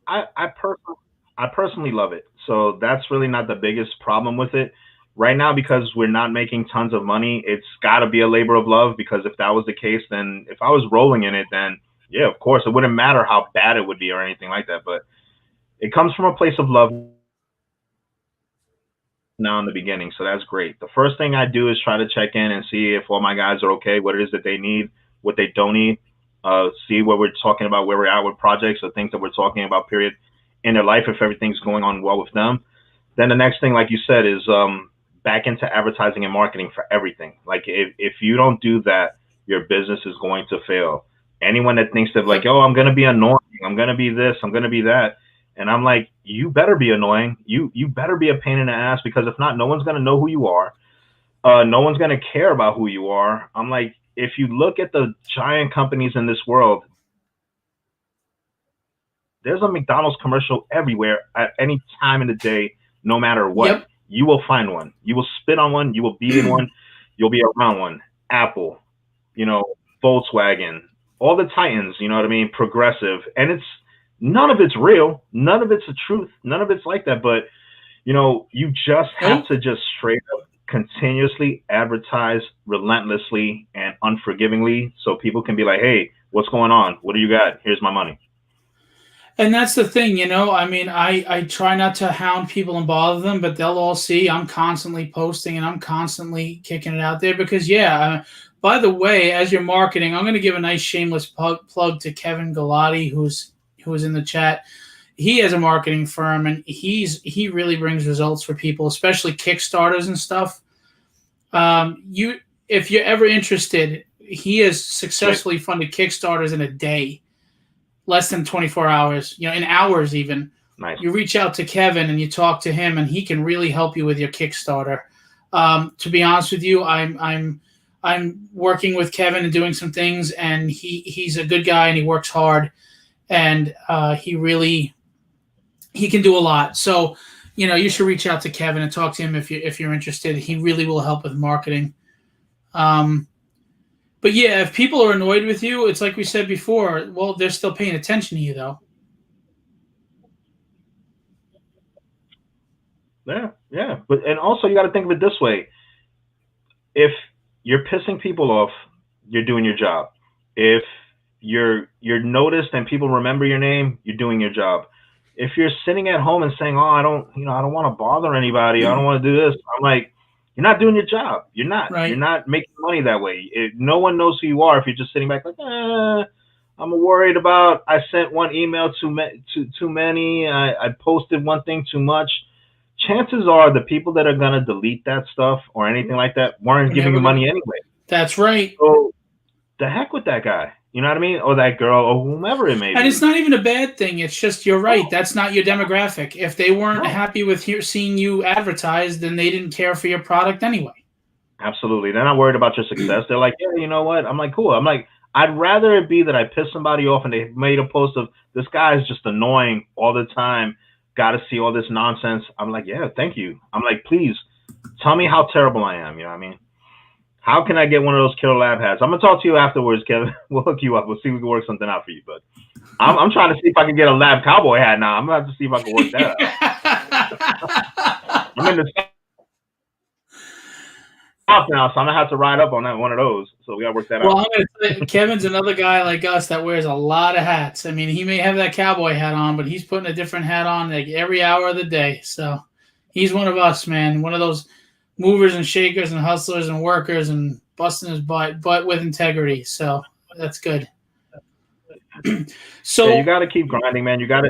I I, person, I personally love it, so that's really not the biggest problem with it right now because we're not making tons of money. It's got to be a labor of love because if that was the case, then if I was rolling in it, then yeah, of course, it wouldn't matter how bad it would be or anything like that. But it comes from a place of love now in the beginning, so that's great. The first thing I do is try to check in and see if all my guys are okay, what it is that they need, what they don't need, see what we're talking about, where we're at with projects or things that we're talking about, period, in their life, if everything's going on well with them. Then the next thing, like you said, is back into advertising and marketing for everything. Like if you don't do that, your business is going to fail. Anyone that thinks that like, Yep. oh, I'm gonna be annoying, I'm gonna be this, I'm gonna be that, and I'm like, you better be annoying. You better be a pain in the ass because if not, no one's gonna know who you are. No one's gonna care about who you are. I'm like, if you look at the giant companies in this world, there's a McDonald's commercial everywhere at any time in the day, no matter what. Yep. You will find one. You will spit on one. You will be in one. You'll be around one. Apple, you know, Volkswagen, all the Titans, you know what I mean? Progressive. And it's none of it's real. None of it's the truth. None of it's like that. But, you know, you just have Nope. to just straight up continuously advertise relentlessly and unforgivingly so people can be like, hey, what's going on? What do you got? Here's my money. And that's the thing, you know. I mean, I try not to hound people and bother them, but they'll all see I'm constantly posting and I'm constantly kicking it out there because, yeah. By the way, as you're marketing, I'm going to give a nice shameless plug to Kevin Galati, who's in the chat. He has a marketing firm, and he really brings results for people, especially Kickstarters and stuff. You, if you're ever interested, he has Sweet. successfully funded Kickstarters in a day, less than 24 hours, you know, in hours even. Nice. You reach out to Kevin and you talk to him, and he can really help you with your Kickstarter. To be honest with you, I'm working with Kevin and doing some things, and he's a good guy and he works hard, and he can do a lot. So, you know, you should reach out to Kevin and talk to him if you're interested. He really will help with marketing. Um, but yeah, if people are annoyed with you, it's like we said before. Well, they're still paying attention to you, though. Yeah, yeah. But and also you got to think of it this way: if you're pissing people off, you're doing your job. If you're noticed and people remember your name, you're doing your job. If you're sitting at home and saying, "Oh, I don't want to bother anybody. I don't want to do this," I'm like, you're not doing your job. You're not. You're Right. not making money that way. No one knows who you are if you're just sitting back like, I'm worried about. I sent one email too many. I posted one thing too much. Chances are the people that are gonna delete that stuff or anything like that weren't We're giving never you gonna. money anyway. That's right. So the heck with that guy. You know what I mean? Or that girl or whomever it may And it's be. not even a bad thing. It's just you're right. No, That's not your demographic. If they weren't no. happy with seeing you advertised, then they didn't care for your product anyway. Absolutely. They're not worried about your success. They're like, yeah, you know what? I'm like, cool. I'm like, I'd rather it be that I piss somebody off and they made a post of this guy is just annoying all the time. Got to see all this nonsense. I'm like, yeah, thank you. I'm like, please tell me how terrible I am. You know what I mean? How can I get one of those killer lab hats? I'm gonna talk to you afterwards, Kevin. We'll hook you up. We'll see if we can work something out for you. But I'm trying to see if I can get a lab cowboy hat now. I'm gonna have to see if I can work that out. I'm in the South now, so I'm gonna have to ride up on that one of those. So we gotta work that Well, out. I'm gonna say, Kevin's another guy like us that wears a lot of hats. I mean, he may have that cowboy hat on, but he's putting a different hat on like every hour of the day. So he's one of us, man. One of those movers and shakers and hustlers and workers and busting his butt with integrity. So that's good. Yeah, you So gotta keep grinding, man. You gotta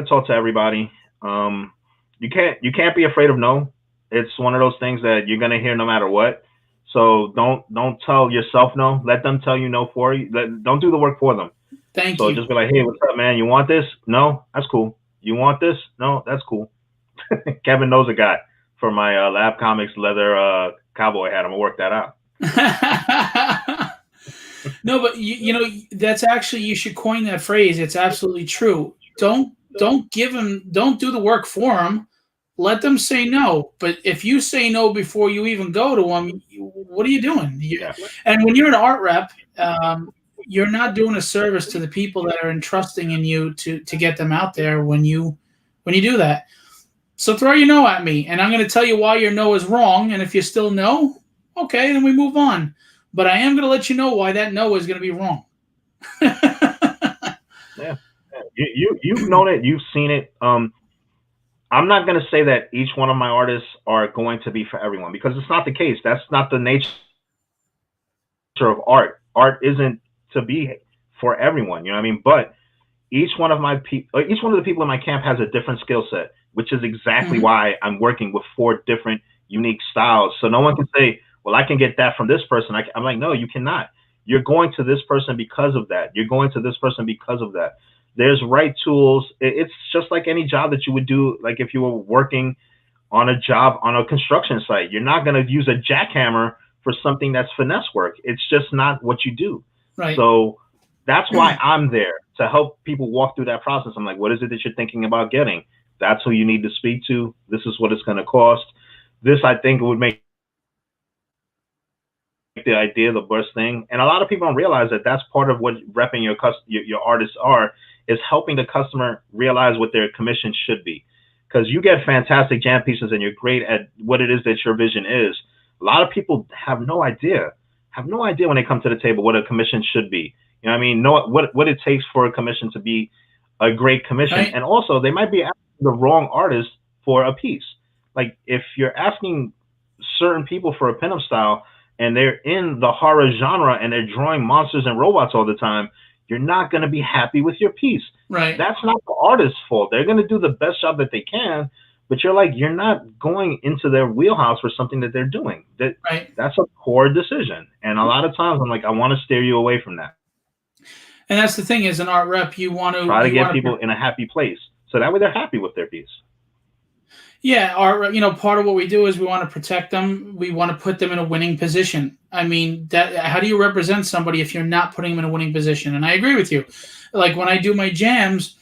talk to everybody. You can't be afraid of no. It's one of those things that you're gonna hear no matter what. So don't tell yourself no. Let them tell you no for you. Don't do the work for them. thank So you. just be like, hey, what's up, man? You want this? No, that's cool. You want this? No, that's cool. Kevin knows a guy for my Lab Comics leather cowboy hat. I'm gonna work that out. No, but you know that's actually you should coin that phrase. It's absolutely true. Don't give them. Don't do the work for them. Let them say no. But if you say no before you even go to them, what are you doing? Yeah. And when you're an art rep, you're not doing a service to the people that are entrusting in you to get them out there when you do that. So throw your no at me, and I'm going to tell you why your no is wrong. And if you still no, okay, then we move on. But I am going to let you know why that no is going to be wrong. Yeah. You've known it. You've seen it. I'm not going to say that each one of my artists are going to be for everyone because it's not the case. That's not the nature of art. Art isn't to be for everyone. You know what I mean? But each one of the people in my camp has a different skill set, which is exactly Mhm. why I'm working with 4 different unique styles. So no one can say, "Well, I can get that from this person." I'm like, no, you cannot. You're going to this person because of that. You're going to this person because of that. There's right tools. It's just like any job that you would do. Like if you were working on a job on a construction site, you're not going to use a jackhammer for something that's finesse work. It's just not what you do. Right. So that's why I'm there to help people walk through that process. I'm like, what is it that you're thinking about getting? That's who you need to speak to. This is what it's going to cost. This, I think, would make the idea the best thing. And a lot of people don't realize that that's part of what repping your artists are, is helping the customer realize what their commission should be. Because you get fantastic jam pieces and you're great at what it is that your vision is. A lot of people have no idea when they come to the table what a commission should be. You know what I mean? Know what it takes for a commission to be a great commission. Right. And also they might be asking the wrong artist for a piece. Like if you're asking certain people for a pinup style and they're in the horror genre and they're drawing monsters and robots all the time, you're not going to be happy with your piece. Right. That's not the artist's fault. They're going to do the best job that they can, but you're not going into their wheelhouse for something that they're doing. Right. That's a poor decision. And a lot of times I'm like, I want to steer you away from that. And that's the thing, as an art rep, you want to try to get people in a happy place. So that way they're happy with their piece. Yeah, part of what we do is we want to protect them. We want to put them in a winning position. I mean, how do you represent somebody if you're not putting them in a winning position? And I agree with you. Like when I do my jams,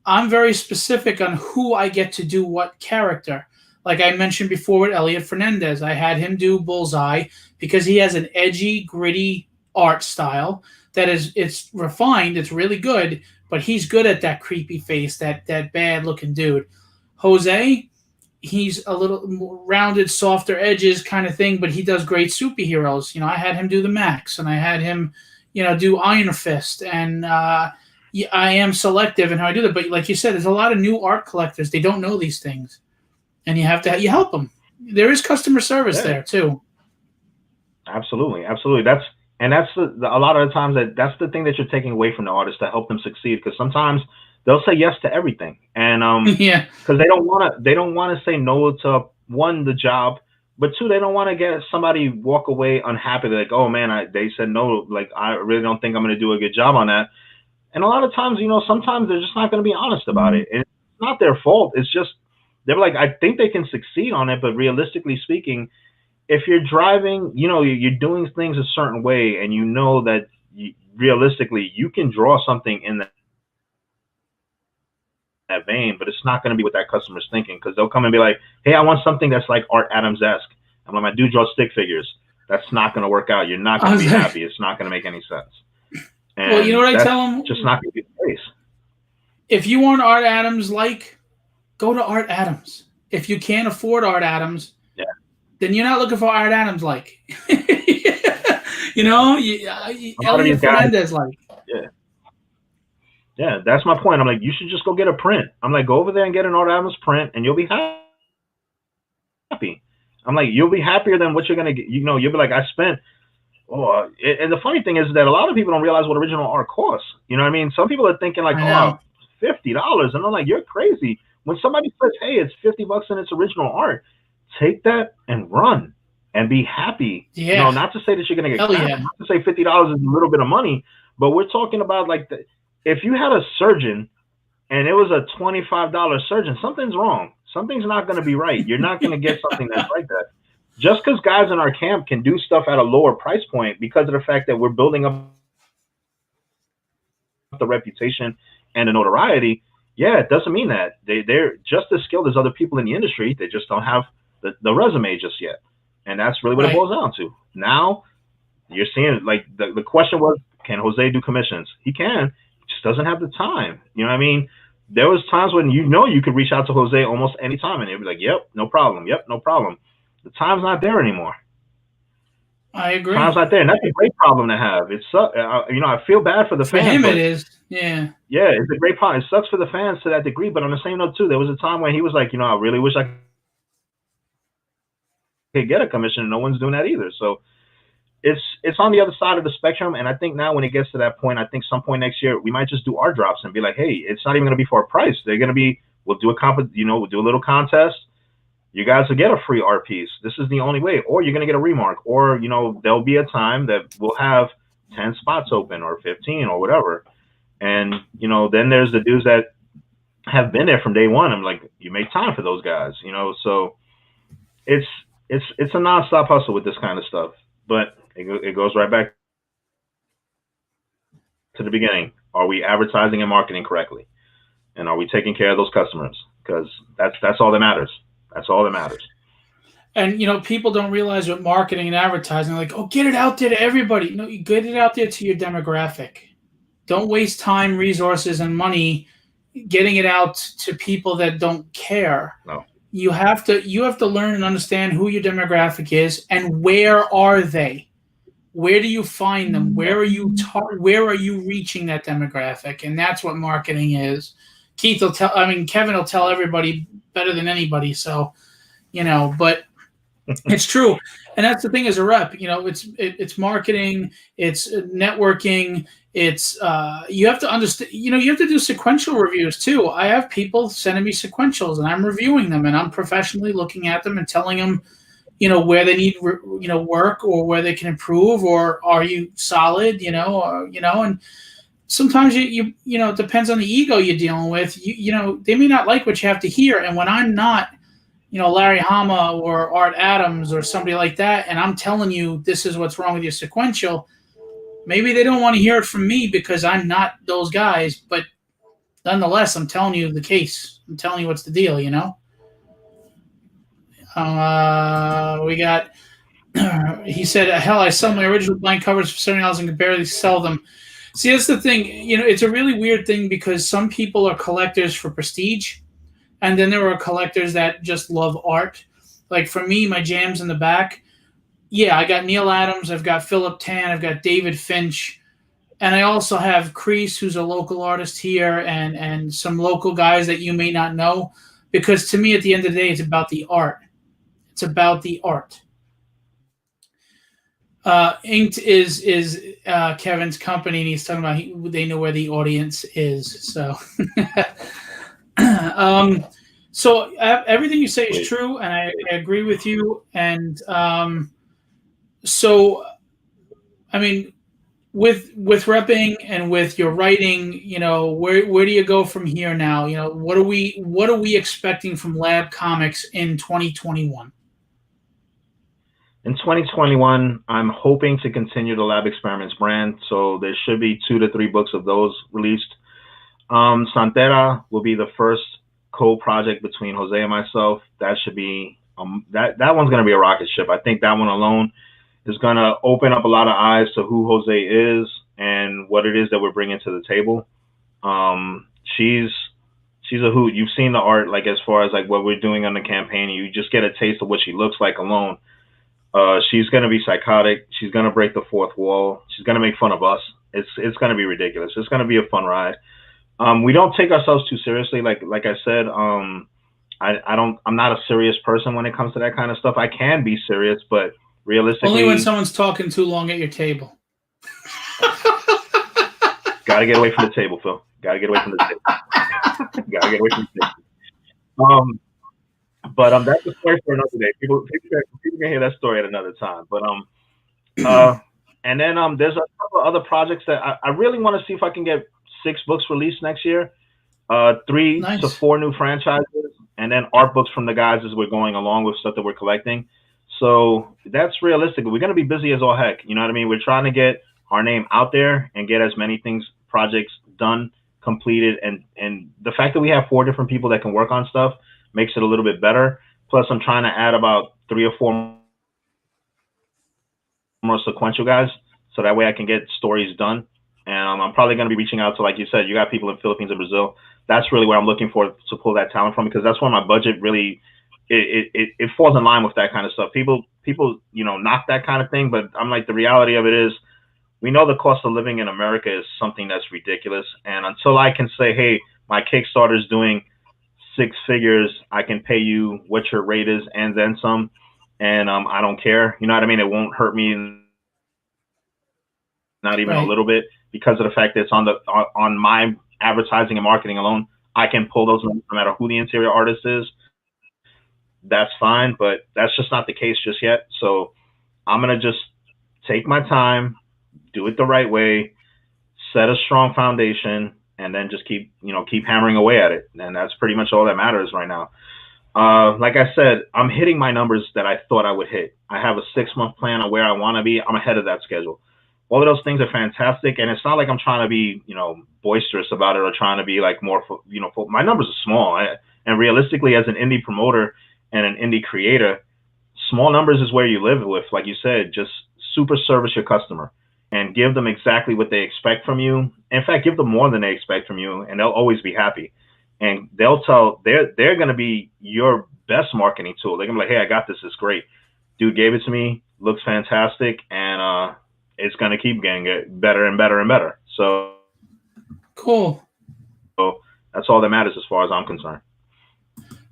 I'm very specific on who I get to do what character. Like I mentioned before with Elliot Fernandez, I had him do Bullseye because he has an edgy, gritty art style it's refined, it's really good, but he's good at that creepy face, that bad looking dude. Jose, he's a little more rounded, softer edges kind of thing, but he does great superheroes. I had him do the Max, and I had him, do Iron Fist, and I am selective in how I do that. But like you said, there's a lot of new art collectors. They don't know these things, and you help them. There is customer service Yeah, there too. absolutely, absolutely. That's a lot of the times that's the thing that you're taking away from the artist to help them succeed, because sometimes they'll say yes to everything, and Yeah, because they don't want to say no to, one, the job, but two, they don't want to get somebody walk away unhappy. They're like, oh man, they said no, like I really don't think I'm going to do a good job on that. And a lot of times, sometimes they're just not going to be honest about it. And it's not their fault. It's just they're like, I think they can succeed on it, but realistically speaking, if you're driving, you're doing things a certain way, and that realistically you can draw something in that vein, but it's not going to be what that customer's thinking, because they'll come and be like, hey, I want something that's like Art Adams-esque. I'm like, I do draw stick figures. That's not going to work out. You're not going to be happy. It's not going to make any sense. And well, you know what I tell them? Just not going to be the case. If you want Art Adams, go to Art Adams. If you can't afford Art Adams, Yeah. then you're not looking for Art Adams Elliot Fernandez Yeah. Yeah, that's my point. I'm like, you should just go get a print. I'm like, go over there and get an Art Adams print, and you'll be happy. I'm like, you'll be happier than what you're gonna get. You'll be like, I spent. Oh, and the funny thing is that a lot of people don't realize what original art costs. You know what I mean? Some people are thinking like, oh, $50, and I'm like, you're crazy. When somebody says, hey, it's $50 and it's original art, take that and run and be happy. Yeah. Not to say that you're gonna get Hell yeah. not to say $50 is a little bit of money, but we're talking about like if you had a surgeon and it was a $25 surgeon, something's wrong. Something's not going to be right. You're not going to get something that's like that. Just because guys in our camp can do stuff at a lower price point because of the fact that we're building up the reputation and the notoriety, it doesn't mean that they're just as skilled as other people in the industry. They just don't have the resume just yet. And that's really what it boils down to. Now you're seeing like the question was, can Jose do commissions? He can. Just doesn't have the time. You know what I mean? There was times when you could reach out to Jose almost any time, and he'd be like, "Yep, no problem. Yep, no problem." The time's not there anymore. I agree. Time's not there, and that's a great problem to have. It's I feel bad for the fans. For him, it is. Yeah. Yeah, it's a great problem. It sucks for the fans to that degree, but on the same note too, there was a time when he was like, I really wish I could get a commission, and no one's doing that either. So. It's on the other side of the spectrum, and I think now when it gets to that point, I think some point next year we might just do art drops and be like, hey, it's not even going to be for a price. They're going to be, we'll do we'll do a little contest. You guys will get a free art piece. This is the only way, or you're going to get a remark, or there'll be a time that we'll have 10 spots open or 15 or whatever, and then there's the dudes that have been there from day one. I'm like, you make time for those guys, so it's a nonstop hustle with this kind of stuff, but. It goes right back to the beginning. Are we advertising and marketing correctly? And are we taking care of those customers? Because that's all that matters. That's all that matters. And, people don't realize with marketing and advertising, like, oh, get it out there to everybody. No, you get it out there to your demographic. Don't waste time, resources, and money getting it out to people that don't care. No. You have to learn and understand who your demographic is and where are they. Where do you find them? Where are you reaching that demographic? And that's what marketing is. Kevin will tell everybody better than anybody. So, but it's true. And that's the thing as a rep, it's marketing, it's networking. It's, you have to understand, you have to do sequential reviews too. I have people sending me sequentials and I'm reviewing them and I'm professionally looking at them and telling them, where they need, work or where they can improve, or are you solid, and sometimes it depends on the ego you're dealing with. They may not like what you have to hear. And when I'm not, Larry Hama or Art Adams or somebody like that, and I'm telling you, this is what's wrong with your sequential, maybe they don't want to hear it from me because I'm not those guys, but nonetheless, I'm telling you the case. I'm telling you what's the deal, We got, he said, hell, I sell my original blank covers for $70 and can barely sell them. See, that's the thing. It's a really weird thing because some people are collectors for prestige, and then there are collectors that just love art. Like for me, my jams in the back, I got Neil Adams, I've got Philip Tan, I've got David Finch, And I also have Crease, who's a local artist here, and some local guys that you may not know. Because to me, at the end of the day, it's about the art. It's about the art. Inked is Kevin's company, and he's talking about they know where the audience is. So, everything you say is true, and I agree with you. And so, I mean, with repping and with your writing, where do you go from here now? What are we expecting from Lab Comics in 2021? In 2021, I'm hoping to continue the Lab Experiments brand. So there should be 2 to 3 books of those released. Santera will be the first co-project between Jose and myself. That should be that one's going to be a rocket ship. I think that one alone is going to open up a lot of eyes to who Jose is and what it is that we're bringing to the table. She's a hoot. You've seen the art, like as far as like what we're doing on the campaign. You just get a taste of what she looks like alone. She's going to be psychotic. She's going to break the fourth wall. She's going to make fun of us. It's going to be ridiculous. It's going to be a fun ride. We don't take ourselves too seriously. Like I said, I'm not a serious person when it comes to that kind of stuff. I can be serious, but realistically, only when someone's talking too long at your table. Gotta get away from the table, Phil. Gotta get away from the table. Gotta get away from the table. But that's a story for another day. People can hear that story at another time. But and then there's a couple of other projects that I really want to see if I can get 6 books released next year. 3 to 4 new franchises, and then art books from the guys as we're going along with stuff that we're collecting. So that's realistic. We're going to be busy as all heck. You know what I mean? We're trying to get our name out there and get as many projects done, completed. And the fact that we have 4 different people that can work on stuff makes it a little bit better. Plus, I'm trying to add about 3 or 4 more sequential guys, so that way I can get stories done. And I'm probably going to be reaching out to, like you said, you got people in Philippines and Brazil. That's really where I'm looking for to pull that talent from, because that's where my budget really it falls in line with that kind of stuff. People knock that kind of thing, but I'm like, the reality of it is, we know the cost of living in America is something that's ridiculous. And until I can say, hey, my Kickstarter is doing 6 figures, I can pay you what your rate is and then some, and I don't care. You know what I mean? It won't hurt me, not even a little bit, because of the fact that it's on my advertising and marketing alone. I can pull those no matter who the interior artist is. That's fine, but that's just not the case just yet. So I'm gonna just take my time, do it the right way, set a strong foundation, and then just keep hammering away at it. And that's pretty much all that matters right now. Like I said, I'm hitting my numbers that I thought I would hit. I have a 6-month plan on where I want to be. I'm ahead of that schedule. All of those things are fantastic, and it's not like I'm trying to be, boisterous about it or trying to be like more, my numbers are small. And realistically, as an indie promoter and an indie creator, small numbers is where you live with. Like you said, just super service your customer and give them exactly what they expect from you. In fact, give them more than they expect from you, and they'll always be happy. And they're going to be your best marketing tool. They're going to be like, hey, I got this. It's great. Dude gave it to me. Looks fantastic. And it's going to keep getting better and better and better. So cool. So that's all that matters as far as I'm concerned.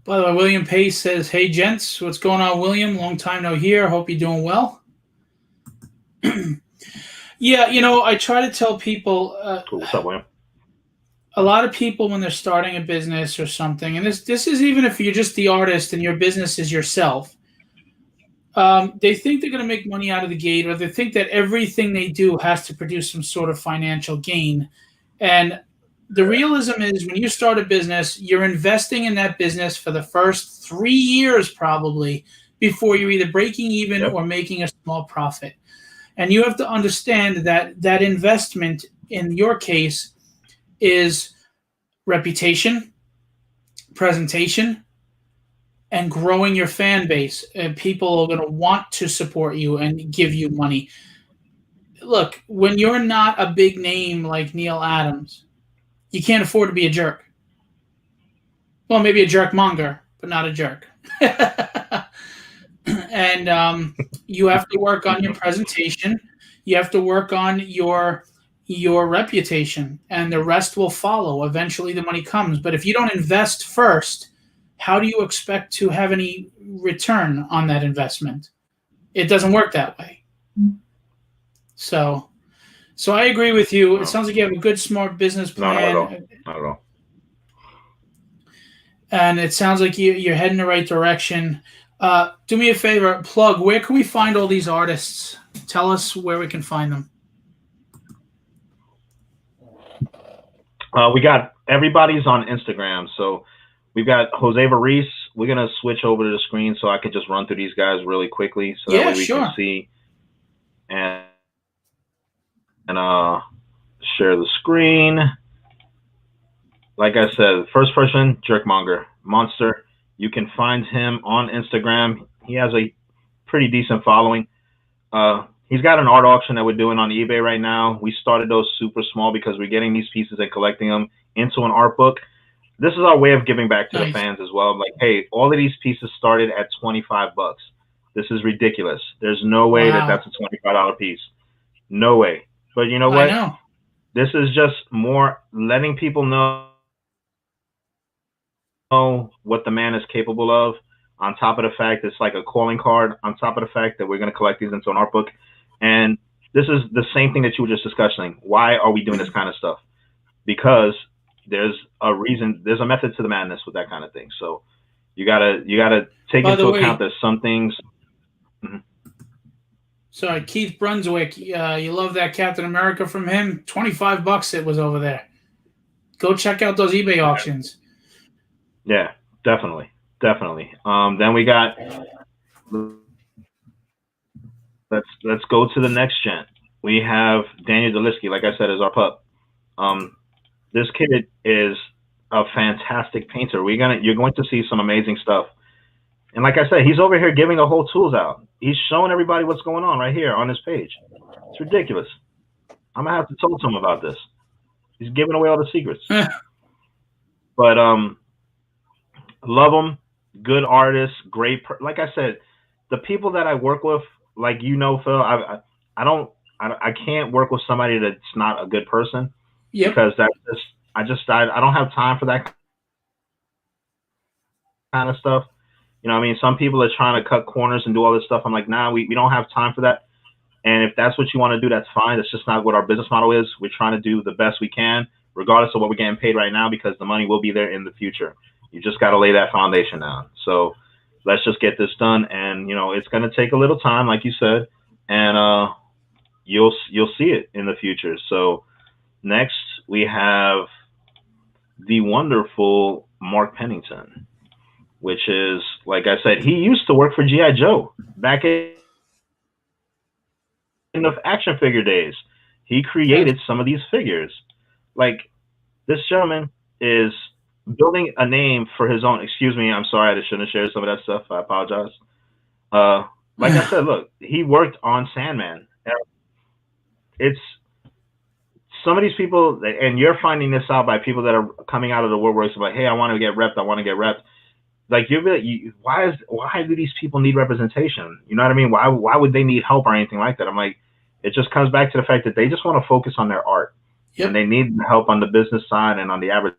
By the way, William Pace says, hey, gents, what's going on, William? Long time no hear. Hope you're doing well. Yeah, I try to tell people. Cool. What's up, William? A lot of people, when they're starting a business or something, and this is even if you're just the artist and your business is yourself, they think they're going to make money out of the gate, or they think that everything they do has to produce some sort of financial gain. And the realism is, when you start a business, you're investing in that business for the first 3 years probably before you're either breaking even or making a small profit. And you have to understand that that investment, in your case, is reputation, presentation, and growing your fan base. And people are going to want to support you and give you money. Look, when you're not a big name like Neil Adams, you can't afford to be a jerk. Well, maybe a jerk monger, but not a jerk. And you have to work on your presentation. You have to work on your your reputation, and the rest will follow. Eventually, the money comes. But if you don't invest first, how do you expect to have any return on that investment? It doesn't work that way. So I agree with you. It sounds like you have a good, smart business No, not at all. plan, Not at all. and it sounds like you're heading the right direction. Do me a favor, plug. Where can we find all these artists? Tell us where we can find them. We got everybody's on Instagram. So we've got Jose Varese. We're gonna switch over to the screen so I can just run through these guys really quickly, so that way we can see and share the screen. Like I said, first person, Jerkmonger Monster. You can find him on Instagram. He has a pretty decent following. He's got an art auction that we're doing on eBay right now. We started those super small because we're getting these pieces and collecting them into an art book. This is our way of giving back to the fans as well. Like, hey, all of these pieces started at $25. This is ridiculous. There's no way that that's a $25 piece. No way. But you know what? I know. This is just more letting people know what the man is capable of, on top of the fact it's like a calling card, on top of the fact that we're going to collect these into an art book. And this is the same thing that you were just discussing. Why are we doing this kind of stuff? Because there's a reason, there's a method to the madness with that kind of thing. So you gotta take into account that some things. Sorry, Keith Brunswick, you love that Captain America from him? $25 it was over there. Go check out those eBay auctions. Yeah, definitely. Then we got, let's go to the next gen. We have Daniel Deliski, like I said, is our pup. This kid is a fantastic painter. You're going to see some amazing stuff. And like I said, he's over here giving the whole tools out. He's showing everybody what's going on right here on this page. It's ridiculous. I'm gonna have to talk to him about this. He's giving away all the secrets. But love him. Good artist. Great. Like I said, the people that I work with, like Phil, I can't work with somebody that's not a good person. Yep. Because I don't have time for that kind of stuff. You know what I mean? Some people are trying to cut corners and do all this stuff. I'm like, nah, we don't have time for that. And if that's what you want to do, that's fine. That's just not what our business model is. We're trying to do the best we can, regardless of what we're getting paid right now, because the money will be there in the future. You just got to lay that foundation down. So let's just get this done. And, it's going to take a little time, like you said, and you'll see it in the future. So next we have the wonderful Mark Pennington, which is, like I said, he used to work for G.I. Joe back in the action figure days. He created some of these figures. Like, this gentleman is building a name for his own. Excuse me, I'm sorry, I shouldn't have shared some of that stuff. I apologize. Like I said, look, he worked on Sandman. It's some of these people, and you're finding this out by people that are coming out of the woodworks, like, hey, I want to get repped. Like, you're really, why do these people need representation? You know what I mean? Why would they need help or anything like that? I'm like, it just comes back to the fact that they just want to focus on their art. Yep. And they need help on the business side and on the advertising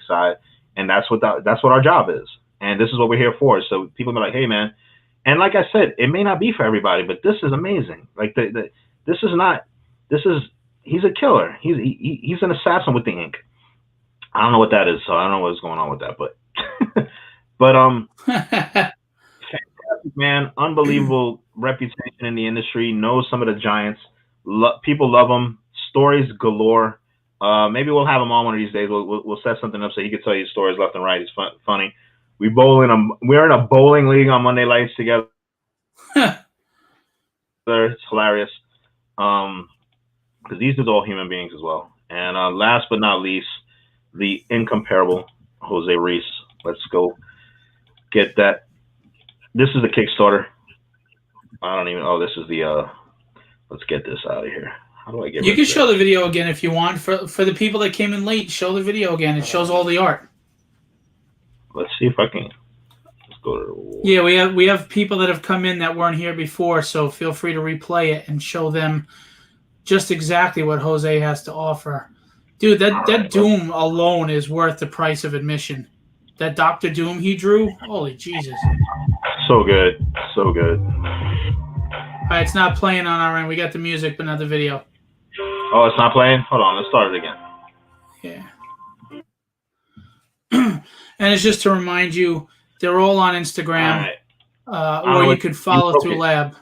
side. And that's what our job is. And this is what we're here for. So people are like, hey, man. And like I said, it may not be for everybody, but this is amazing. Like, he's a killer. He's an assassin with the ink. I don't know what that is, so I don't know what's going on with that, but fantastic, man, unbelievable reputation in the industry, knows some of the giants. People love him. Stories galore. Maybe we'll have him on one of these days. We'll set something up so he can tell you stories left and right. He's funny. We're in a bowling league on Monday nights together. It's hilarious. Because these are all human beings as well. And last but not least, the incomparable Jose Reese. Let's go get that. This is the Kickstarter. This is the, let's get this out of here. How do I get You can show the video again if you want. For the people that came in late, show the video again. It shows all the art. Let's see if I can. Let's go to the wall. Yeah, we have people that have come in that weren't here before, so feel free to replay it and show them just exactly what Jose has to offer. Dude, that Doom alone is worth the price of admission. That Doctor Doom he drew, holy Jesus. So good. So good. All right, it's not playing on our end. We got the music, but not the video. Oh, it's not playing? Hold on, let's start it again. Yeah. And it's just to remind you, they're all on Instagram, or you could follow through Lab.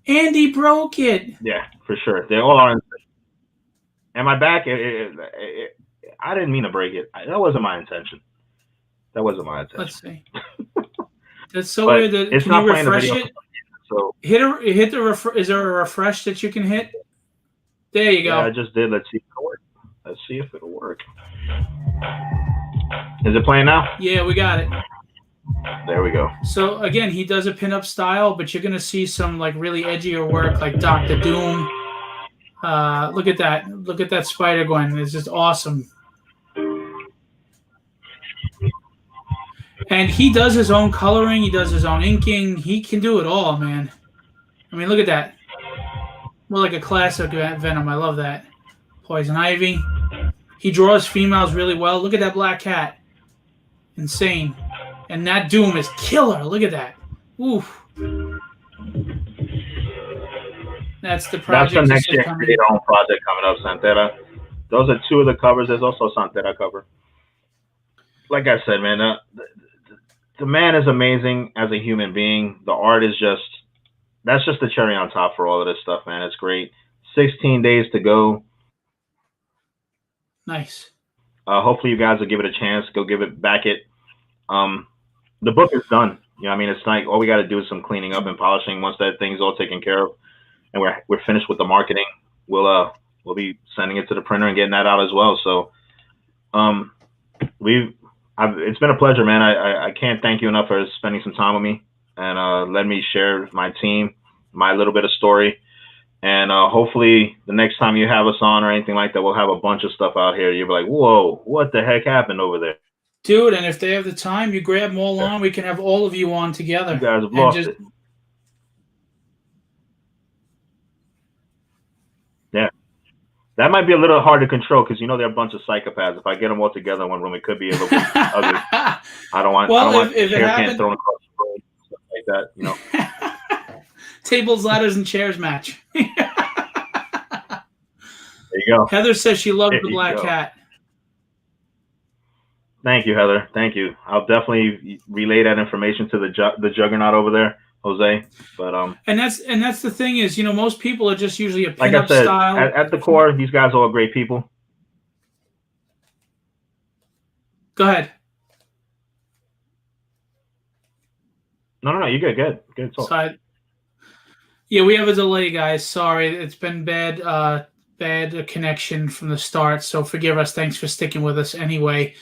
Andy broke it. Yeah, for sure. They all are. And my back, I didn't mean to break it. That wasn't my intention. That wasn't my intention. Let's see. That's so weird. It's can not you playing refresh the video. it? So hit the is there a refresh that you can hit? There you go. Yeah, I just did. Let's see if it'll work. Let's see if it'll work. Is it playing now? Yeah, we got it. There we go. So again, he does a pinup style, but you're gonna see some like really edgier work, like Doctor Doom. Look at that! Look at that Spider-Gwen. It's just awesome. And he does his own coloring. He does his own inking. He can do it all, man. I mean, look at that. More like a classic Venom. I love that. Poison Ivy. He draws females really well. Look at that Black Cat. Insane. And that Doom is killer. Look at that. Oof. That's the project. That's the next year Creator own project coming up, Santera. Those are two of the covers. There's also a Santera cover. Like I said, man, the man is amazing as a human being. The art is that's just the cherry on top for all of this stuff, man. It's great. 16 days to go. Nice. Hopefully you guys will give it a chance. Go give it back it. The book is done. You know what I mean? It's like all we got to do is some cleaning up and polishing. Once that thing's all taken care of and we're finished with the marketing, we'll be sending it to the printer and getting that out as well. So it's been a pleasure, man. I can't thank you enough for spending some time with me and letting me share my team, my little bit of story. And hopefully the next time you have us on or anything like that, we'll have a bunch of stuff out here. You'll be like, whoa, what the heck happened over there? Dude, and if they have the time, you grab them all on. We can have all of you on together. You guys have lost it. Yeah. That might be a little hard to control because you know they're a bunch of psychopaths. If I get them all together in one room, it could be a little bit ugly. I don't want if it happens, thrown across the road, stuff like that, you know. Tables, ladders, and chairs match. There you go. Heather says she loves the Black Cat. Thank you, Heather. Thank you. I'll definitely relay that information to the juggernaut over there, Jose. But and that's the thing is, you know, most people are just usually a pinup like I said, style. At the core, these guys are all great people. Go ahead. No, you're good. Good talk. Sorry. Yeah, we have a delay, guys. Sorry, it's been bad connection from the start, so forgive us. Thanks for sticking with us anyway.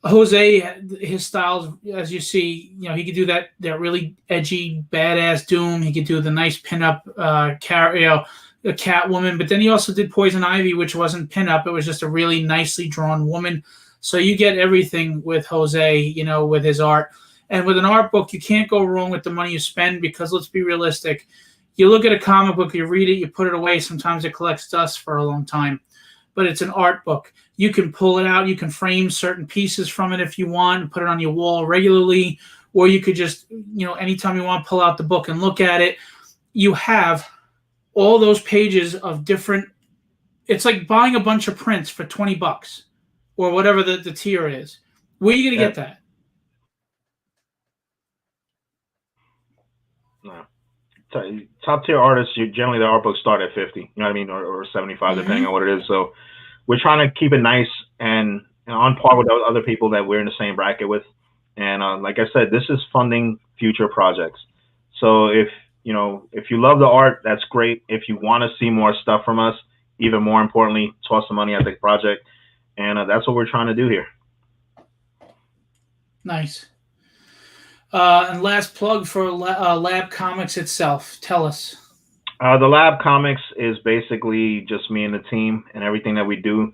Jose, his styles, as you see, you know, he could do that really edgy, badass Doom. He could do the nice pinup, a Catwoman. But then he also did Poison Ivy, which wasn't pinup. It was just a really nicely drawn woman. So you get everything with Jose, you know, with his art. And with an art book, you can't go wrong with the money you spend because let's be realistic. You look at a comic book, you read it, you put it away. Sometimes it collects dust for a long time. But it's an art book. You can pull it out. You can frame certain pieces from it if you want and put it on your wall regularly. Or you could just, you know, anytime you want, pull out the book and look at it. You have all those pages of different. It's like buying a bunch of prints for $20 or whatever the tier is. Where are you going to get that? No. Top tier artists, generally their art books start at 50, you know what I mean, or 75, depending on what it is. So we're trying to keep it nice and on par with other people that we're in the same bracket with. And like I said, this is funding future projects. So if you love the art, that's great. If you want to see more stuff from us, even more importantly, toss some money at the project. And that's what we're trying to do here. Nice. And last plug for Lab Comics itself. Tell us. The Lab Comics is basically just me and the team and everything that we do.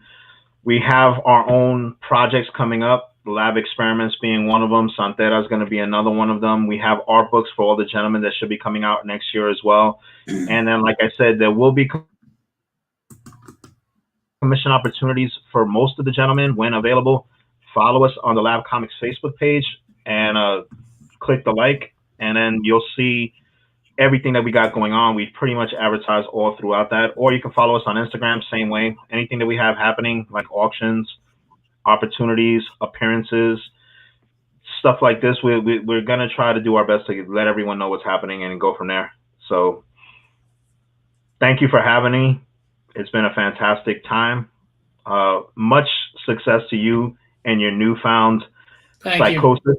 We have our own projects coming up. Lab Experiments being one of them. Santera is going to be another one of them. We have art books for all the gentlemen that should be coming out next year as well. And then, like I said, there will be commission opportunities for most of the gentlemen when available. Follow us on the Lab Comics Facebook page and click the like, and then you'll see everything that we got going on. We pretty much advertise all throughout that. Or you can follow us on Instagram, same way. Anything that we have happening, like auctions, opportunities, appearances, stuff like this, we're going to try to do our best to let everyone know what's happening and go from there. So thank you for having me. It's been a fantastic time. Much success to you and your newfound psychosis.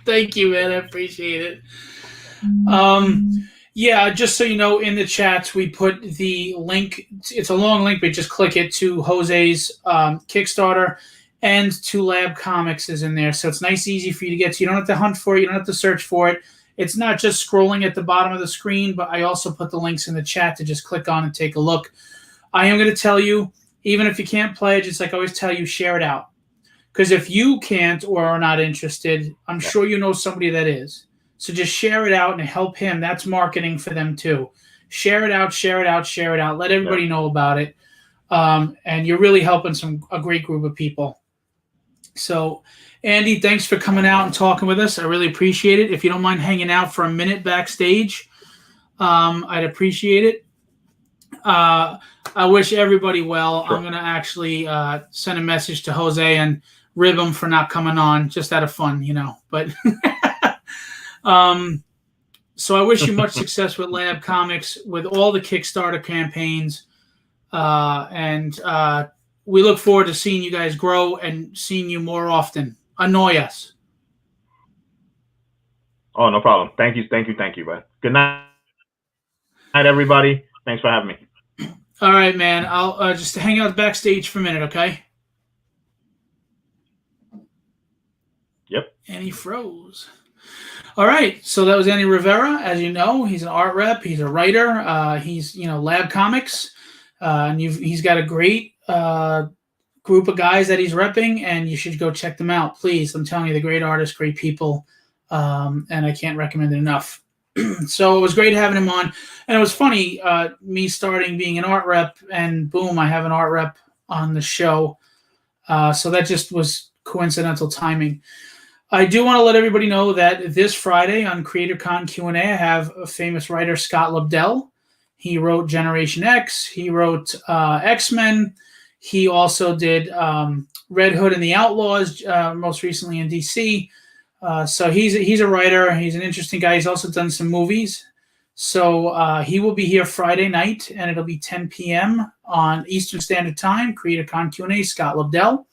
Thank you, man. I appreciate it. Yeah, just so you know, in the chats, we put the link. It's a long link, but just click it to Jose's Kickstarter, and to Lab Comics is in there. So it's nice, easy for you to get to. You don't have to hunt for it. You don't have to search for it. It's not just scrolling at the bottom of the screen, but I also put the links in the chat to just click on and take a look. I am going to tell you, even if you can't pledge, it's like I always tell you, share it out. Because if you can't or are not interested, I'm sure you know somebody that is. So just share it out and help him. That's marketing for them too. Share it out, share it out, share it out. Let everybody know about it. And you're really helping a great group of people. So, Andy, thanks for coming out and talking with us. I really appreciate it. If you don't mind hanging out for a minute backstage, I'd appreciate it. I wish everybody well. Sure. I'm going to actually send a message to Jose and rib him for not coming on, just out of fun, you know. But so I wish you much success with Lab Comics, with all the Kickstarter campaigns, and we look forward to seeing you guys grow and seeing you more often. Annoy us. Oh, no problem. Thank you, bud. Good night, everybody. Thanks for having me. All right, man. I'll just hang out backstage for a minute, okay? Yep. And he froze. All right. So that was Andy Rivera. As you know, he's an art rep. He's a writer. He's, Lab Comics. And he's got a great group of guys that he's repping, and you should go check them out, please. I'm telling you, they're great artists, great people, and I can't recommend it enough. So it was great having him on. And it was funny, me starting being an art rep, and boom, I have an art rep on the show. So that just was coincidental timing. I do want to let everybody know that this Friday on Creatorcon Q&A, I have a famous writer, Scott Lobdell. He wrote Generation X. He wrote X-Men. He also did Red Hood and the Outlaws, most recently in DC. So he's a writer. He's an interesting guy. He's also done some movies. So he will be here Friday night, and it'll be 10 p.m. on Eastern Standard Time, Creatorcon Q&A, Scott Lobdell.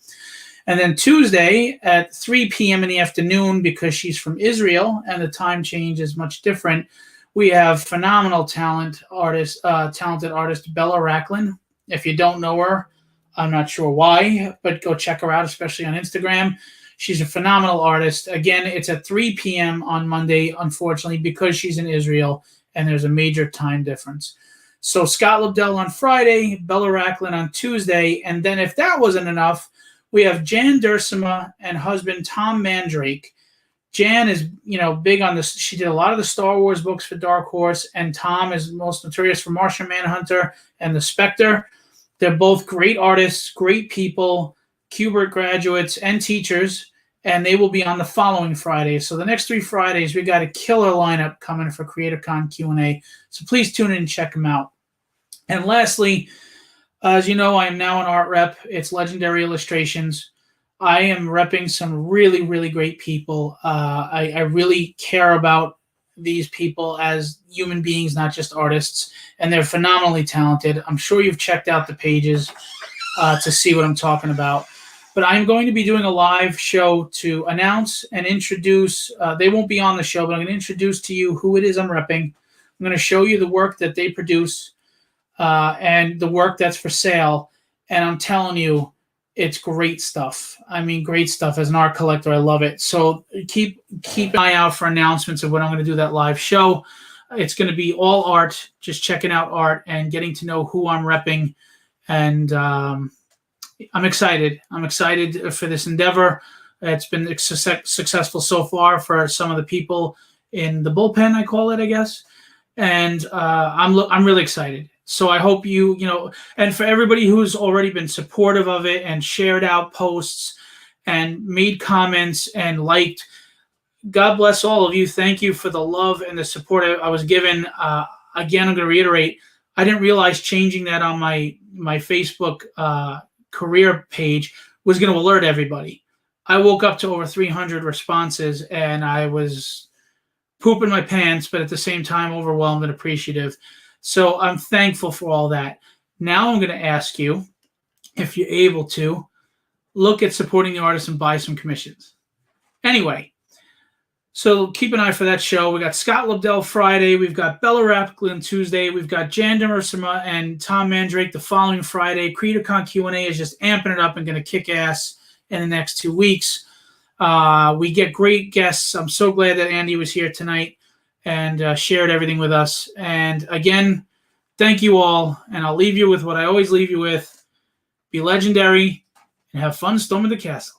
And then Tuesday at 3 p.m. in the afternoon, because she's from Israel and the time change is much different, we have phenomenal talented artist Bella Racklin. If you don't know her, I'm not sure why, but go check her out, especially on Instagram. She's a phenomenal artist. Again, it's at 3 p.m. on Monday, unfortunately, because she's in Israel and there's a major time difference. So Scott Lobdell on Friday, Bella Racklin on Tuesday, and then if that wasn't enough, we have Jan Duursema and husband Tom Mandrake. Jan is, big on this. She did a lot of the Star Wars books for Dark Horse, and Tom is most notorious for Martian Manhunter and The Spectre. They're both great artists, great people, Kubert graduates and teachers, and they will be on the following Friday. So the next 3 Fridays, we got a killer lineup coming for Creatorcon Q&A. So please tune in and check them out. And lastly, as you know, I am now an art rep. It's Legendary Illustrations. I am repping some really, really great people. I really care about these people as human beings, not just artists, and they're phenomenally talented. I'm sure you've checked out the pages to see what I'm talking about. But I'm going to be doing a live show to announce and introduce. They won't be on the show, but I'm going to introduce to you who it is I'm repping. I'm going to show you the work that they produce and the work that's for sale. And I'm telling you, it's great stuff. I mean, great stuff. As an art collector, I love it. So keep an eye out for announcements of when I'm going to do that live show. It's going to be all art, just checking out art and getting to know who I'm repping. And I'm excited. I'm excited for this endeavor. It's been successful so far for some of the people in the bullpen, I call it, I guess. And I'm really excited. So I hope and for everybody who's already been supportive of it and shared out posts and made comments and liked, God bless all of you. Thank you for the love and the support I was given. Again, I'm going to reiterate, I didn't realize changing that on my Facebook career page was going to alert everybody. I woke up to over 300 responses, and I was pooping my pants, but at the same time, overwhelmed and appreciative. So I'm thankful for all that. Now I'm going to ask you, if you're able to, look at supporting the artist and buy some commissions. Anyway, so keep an eye for that show. We got Scott Lobdell Friday. We've got Bella Rapklin Tuesday. We've got Jan Demersima and Tom Mandrake the following Friday. Creatorcon Q&A is just amping it up and going to kick ass in the next 2 weeks. We get great guests. I'm so glad that Andy was here tonight and shared everything with us. And again, thank you all. And I'll leave you with what I always leave you with. Be legendary and have fun storming the castle.